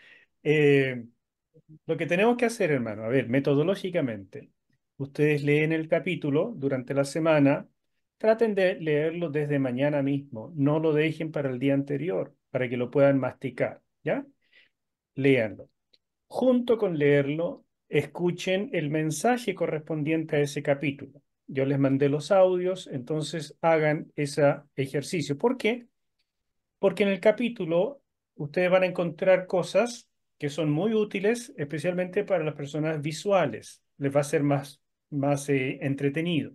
Eh, lo que tenemos que hacer, hermano, a ver, metodológicamente, ustedes leen el capítulo durante la semana, traten de leerlo desde mañana mismo, no lo dejen para el día anterior, para que lo puedan masticar, ¿ya? Léanlo. Junto con leerlo, escuchen el mensaje correspondiente a ese capítulo. Yo les mandé los audios, entonces hagan ese ejercicio. ¿Por qué? Porque en el capítulo ustedes van a encontrar cosas que son muy útiles, especialmente para las personas visuales. Les va a ser más entretenido.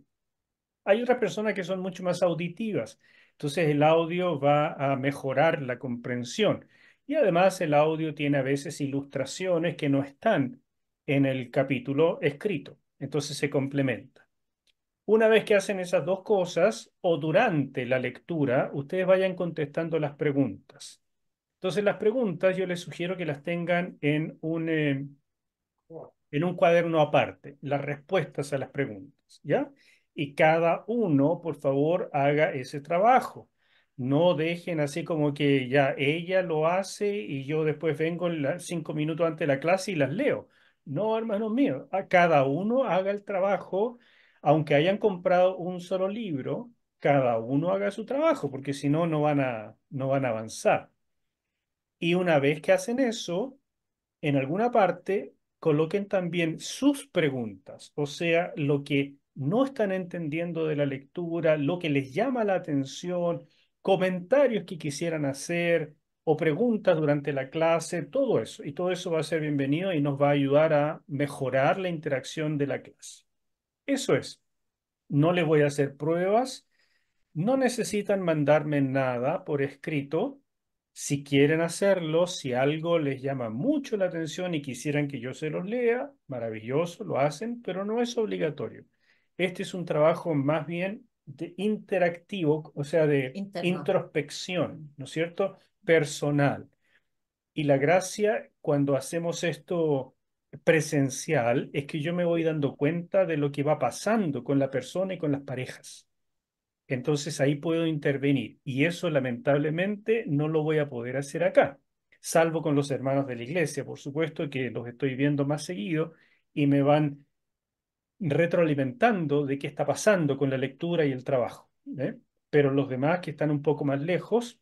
Hay otras personas que son mucho más auditivas, entonces el audio va a mejorar la comprensión. Y además el audio tiene a veces ilustraciones que no están en el capítulo escrito, entonces se complementa. Una vez que hacen esas dos cosas o durante la lectura, ustedes vayan contestando las preguntas. Entonces las preguntas yo les sugiero que las tengan en un cuaderno aparte, las respuestas a las preguntas, ¿ya? Y cada uno, por favor, haga ese trabajo. No dejen así como que ya ella lo hace y yo después vengo 5 minutos antes de la clase y las leo. No, hermanos míos, a cada uno haga el trabajo, aunque hayan comprado un solo libro, cada uno haga su trabajo, porque si no, no van a avanzar. Y una vez que hacen eso, en alguna parte coloquen también sus preguntas, o sea, lo que no están entendiendo de la lectura, lo que les llama la atención, comentarios que quisieran hacer o preguntas durante la clase, todo eso. Y todo eso va a ser bienvenido y nos va a ayudar a mejorar la interacción de la clase. Eso es. No les voy a hacer pruebas, no necesitan mandarme nada por escrito. Si quieren hacerlo, si algo les llama mucho la atención y quisieran que yo se los lea, maravilloso, lo hacen, pero no es obligatorio. Este es un trabajo más bien de interactivo, o sea, de Interno. introspección, ¿no es cierto? Personal. Y la gracia cuando hacemos esto presencial es que yo me voy dando cuenta de lo que va pasando con la persona y con las parejas. Entonces ahí puedo intervenir y eso lamentablemente no lo voy a poder hacer acá, salvo con los hermanos de la iglesia, por supuesto que los estoy viendo más seguido y me van retroalimentando de qué está pasando con la lectura y el trabajo, ¿eh? Pero los demás que están un poco más lejos,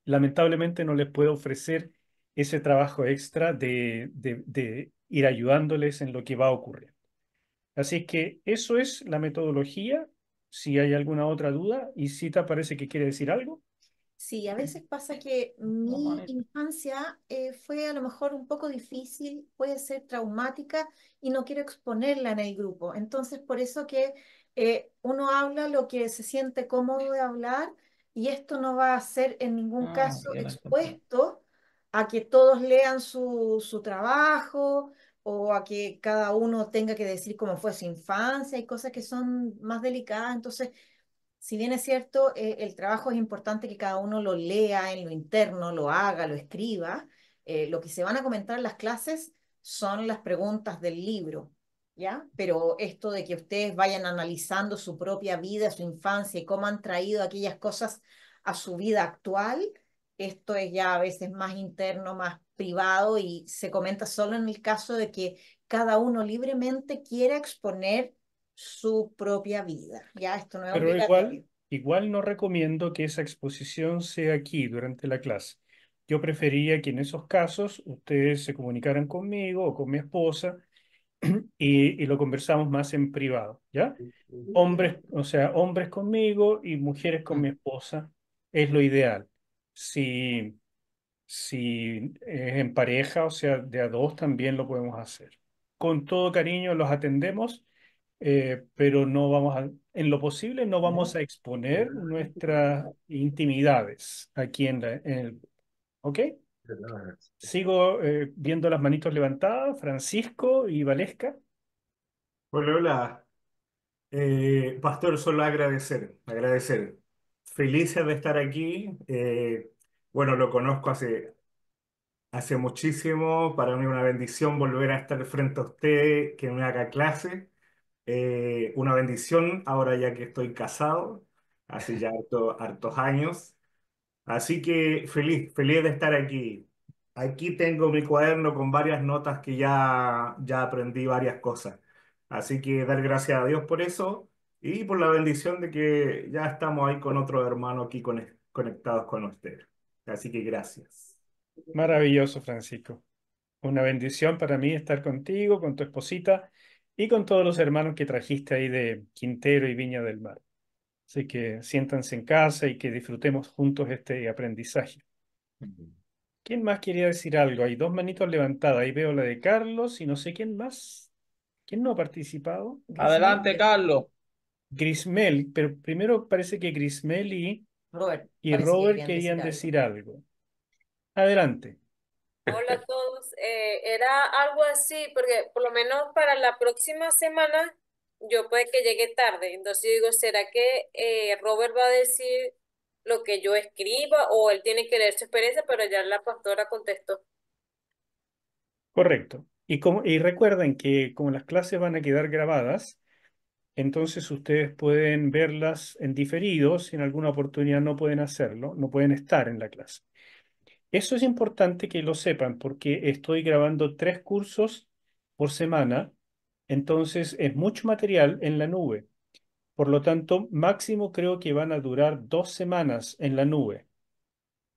lamentablemente no les puedo ofrecer ese trabajo extra de ir ayudándoles en lo que va a ocurrir. Así que eso es la metodología. Si hay alguna otra duda, y Cita parece que quiere decir algo. Sí, a veces pasa que mi infancia fue a lo mejor un poco difícil, puede ser traumática y no quiero exponerla en el grupo. Entonces, por eso que uno habla lo que se siente cómodo de hablar y esto no va a ser en ningún caso expuesto a que todos lean su trabajo o a que cada uno tenga que decir cómo fue su infancia. Hay cosas que son más delicadas, entonces si bien es cierto, el trabajo es importante que cada uno lo lea en lo interno, lo haga, lo escriba, lo que se van a comentar en las clases son las preguntas del libro, ¿ya? Pero esto de que ustedes vayan analizando su propia vida, su infancia y cómo han traído aquellas cosas a su vida actual, esto es ya a veces más interno, más privado y se comenta solo en el caso de que cada uno libremente quiera exponer su propia vida. Ya, esto no es Pero igual, obligatorio. igual no recomiendo que esa exposición sea aquí durante la clase. Yo prefería que en esos casos ustedes se comunicaran conmigo o con mi esposa y lo conversamos más en privado, ¿ya? Hombres, o sea, hombres conmigo y mujeres con mi esposa es lo ideal. Si es en pareja, o sea, de a dos también lo podemos hacer. Con todo cariño los atendemos pero no vamos a, en lo posible no vamos a exponer nuestras intimidades aquí en el... ¿Ok? Sigo viendo las manitos levantadas, Francisco y Valesca. Hola, hola. Pastor, solo agradecer. Felices de estar aquí. Bueno, lo conozco hace muchísimo. Para mí una bendición volver a estar frente a usted, que me haga clase. Una bendición ahora ya que estoy casado, hace ya hartos años. Así que feliz de estar aquí. Aquí tengo mi cuaderno con varias notas que ya aprendí varias cosas. Así que dar gracias a Dios por eso y por la bendición de que ya estamos ahí con otro hermano aquí conectados con ustedes. Así que gracias. Maravilloso, Francisco. Una bendición para mí estar contigo, con tu esposita y con todos los hermanos que trajiste ahí de Quintero y Viña del Mar. Así que siéntanse en casa y que disfrutemos juntos este aprendizaje. ¿Quién más quería decir algo? Hay dos manitos levantadas. Ahí veo la de Carlos y no sé quién más. ¿Quién no ha participado? Grismel. Adelante, Carlos. Grismel, pero primero parece que Grismel Robert, y parece que Robert querían querían decir algo. decir algo. Adelante. Hola a todos. Era algo así, porque por lo menos para la próxima semana yo puede que llegue tarde. Entonces yo digo, ¿será que Robert va a decir lo que yo escriba o él tiene que leer su experiencia? Pero ya la pastora contestó. Correcto. Y recuerden que como las clases van a quedar grabadas, entonces ustedes pueden verlas en diferido, si en alguna oportunidad no pueden hacerlo, no pueden estar en la clase. Eso es importante que lo sepan porque estoy grabando 3 cursos por semana, entonces es mucho material en la nube. Por lo tanto, máximo creo que van a durar 2 semanas en la nube.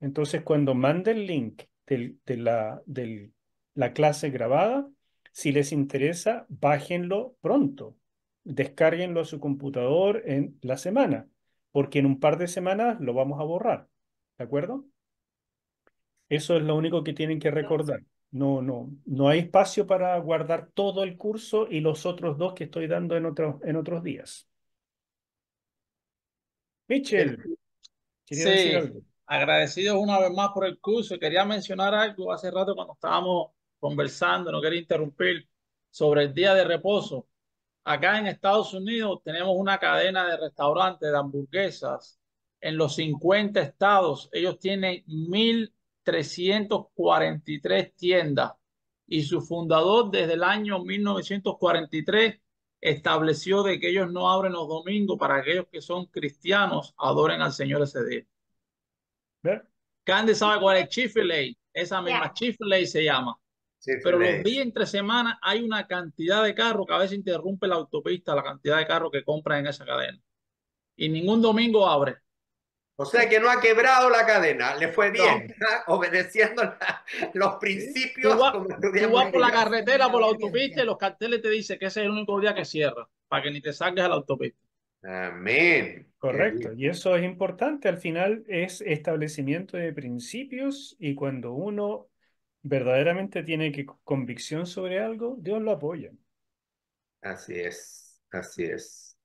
Entonces, cuando mande el link de la clase grabada, si les interesa, bájenlo pronto. Descárguenlo a su computador en la semana, porque en un par de semanas lo vamos a borrar. ¿De acuerdo? Eso es lo único que tienen que recordar. No hay espacio para guardar todo el curso y los otros 2 que estoy dando en otros días. Mitchell, quería decir Sí, algo. agradecidos una vez más por el curso. Quería mencionar algo hace rato cuando estábamos conversando, no quería interrumpir, sobre el día de reposo. Acá en Estados Unidos tenemos una cadena de restaurantes de hamburguesas en los 50 estados. Ellos tienen 1.343 tiendas y su fundador desde el año 1943 estableció de que ellos no abren los domingos para aquellos que son cristianos adoren al Señor ese día. ¿Ver? Candy sabe cuál es Chick-fil-A, esa misma Ya. Chick-fil-A se llama. Pero los días entre semana hay una cantidad de carros que a veces interrumpe la autopista, la cantidad de carros que compran en esa cadena. Y ningún domingo abre. O sea que no ha quebrado la cadena, le fue No. bien, ¿ah? Obedeciendo los Tú principios vas, como tú estudiamos vas en por la la iglesia. carretera, por la autopista y los carteles te dicen que ese es el único día que cierra, para que ni te salgas a la autopista. Amén. Qué Correcto, bien. y eso es importante. Al final es establecimiento de principios y cuando uno verdaderamente tiene convicción sobre algo, Dios lo apoya. Así es, así es.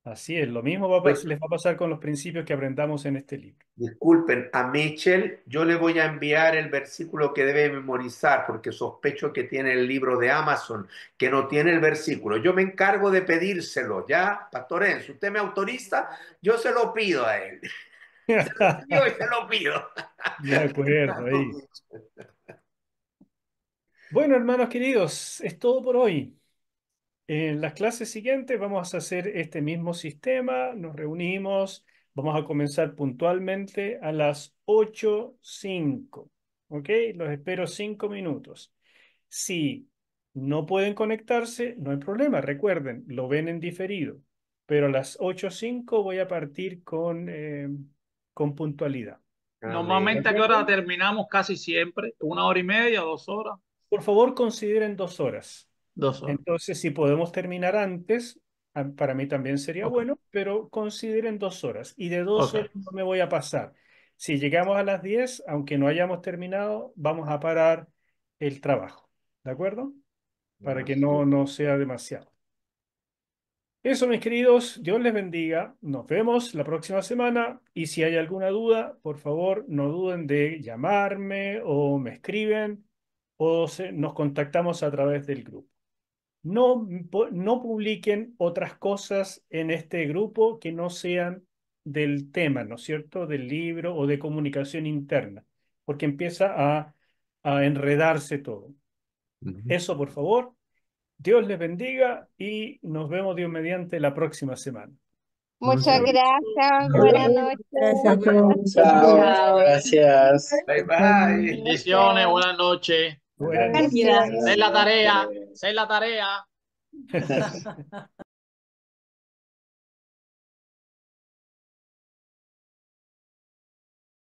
Así es, lo mismo Pues, les va a pasar con los principios que aprendamos en este libro. disculpen, a Mitchell yo le voy a enviar el versículo que debe memorizar porque sospecho que tiene el libro de Amazon, que no tiene el versículo. Yo me encargo de pedírselo, ¿ya? Pastor Enzo, usted me autoriza, yo se lo pido a él. Se lo envío y se lo pido. De acuerdo, ahí. Bueno, hermanos queridos, es todo por hoy. En las clases siguientes vamos a hacer este mismo sistema, nos reunimos, vamos a comenzar puntualmente a las 8:05, ¿ok? Los espero 5 minutos. Si no pueden conectarse, no hay problema, recuerden, lo ven en diferido, pero a las 8:05 voy a partir con puntualidad. ¿De Normalmente, ¿a qué hora acuerdo? terminamos? Casi siempre, 1 hora y media, 2 horas. Por favor, consideren 2 horas. 2 horas. Entonces, si podemos terminar antes, para mí también sería Ok, bueno, pero consideren 2 horas. Y de dos ok. horas no me voy a pasar. Si llegamos a las 10, aunque no hayamos terminado, vamos a parar el trabajo. ¿De acuerdo? Para que no sea demasiado. Eso, mis queridos, Dios les bendiga. Nos vemos la próxima semana y si hay alguna duda, por favor, no duden de llamarme o me escriben o nos contactamos a través del grupo. No publiquen otras cosas en este grupo que no sean del tema, ¿no es cierto? Del libro o de comunicación interna, porque empieza a enredarse todo. Eso, por favor. Dios les bendiga y nos vemos Dios mediante la próxima semana. Muchas gracias, buenas noches. Gracias a todos. Chao, gracias. Bye bye. Bendiciones, buenas noches. Buenas Bendiciones. Haced la tarea, haced la tarea.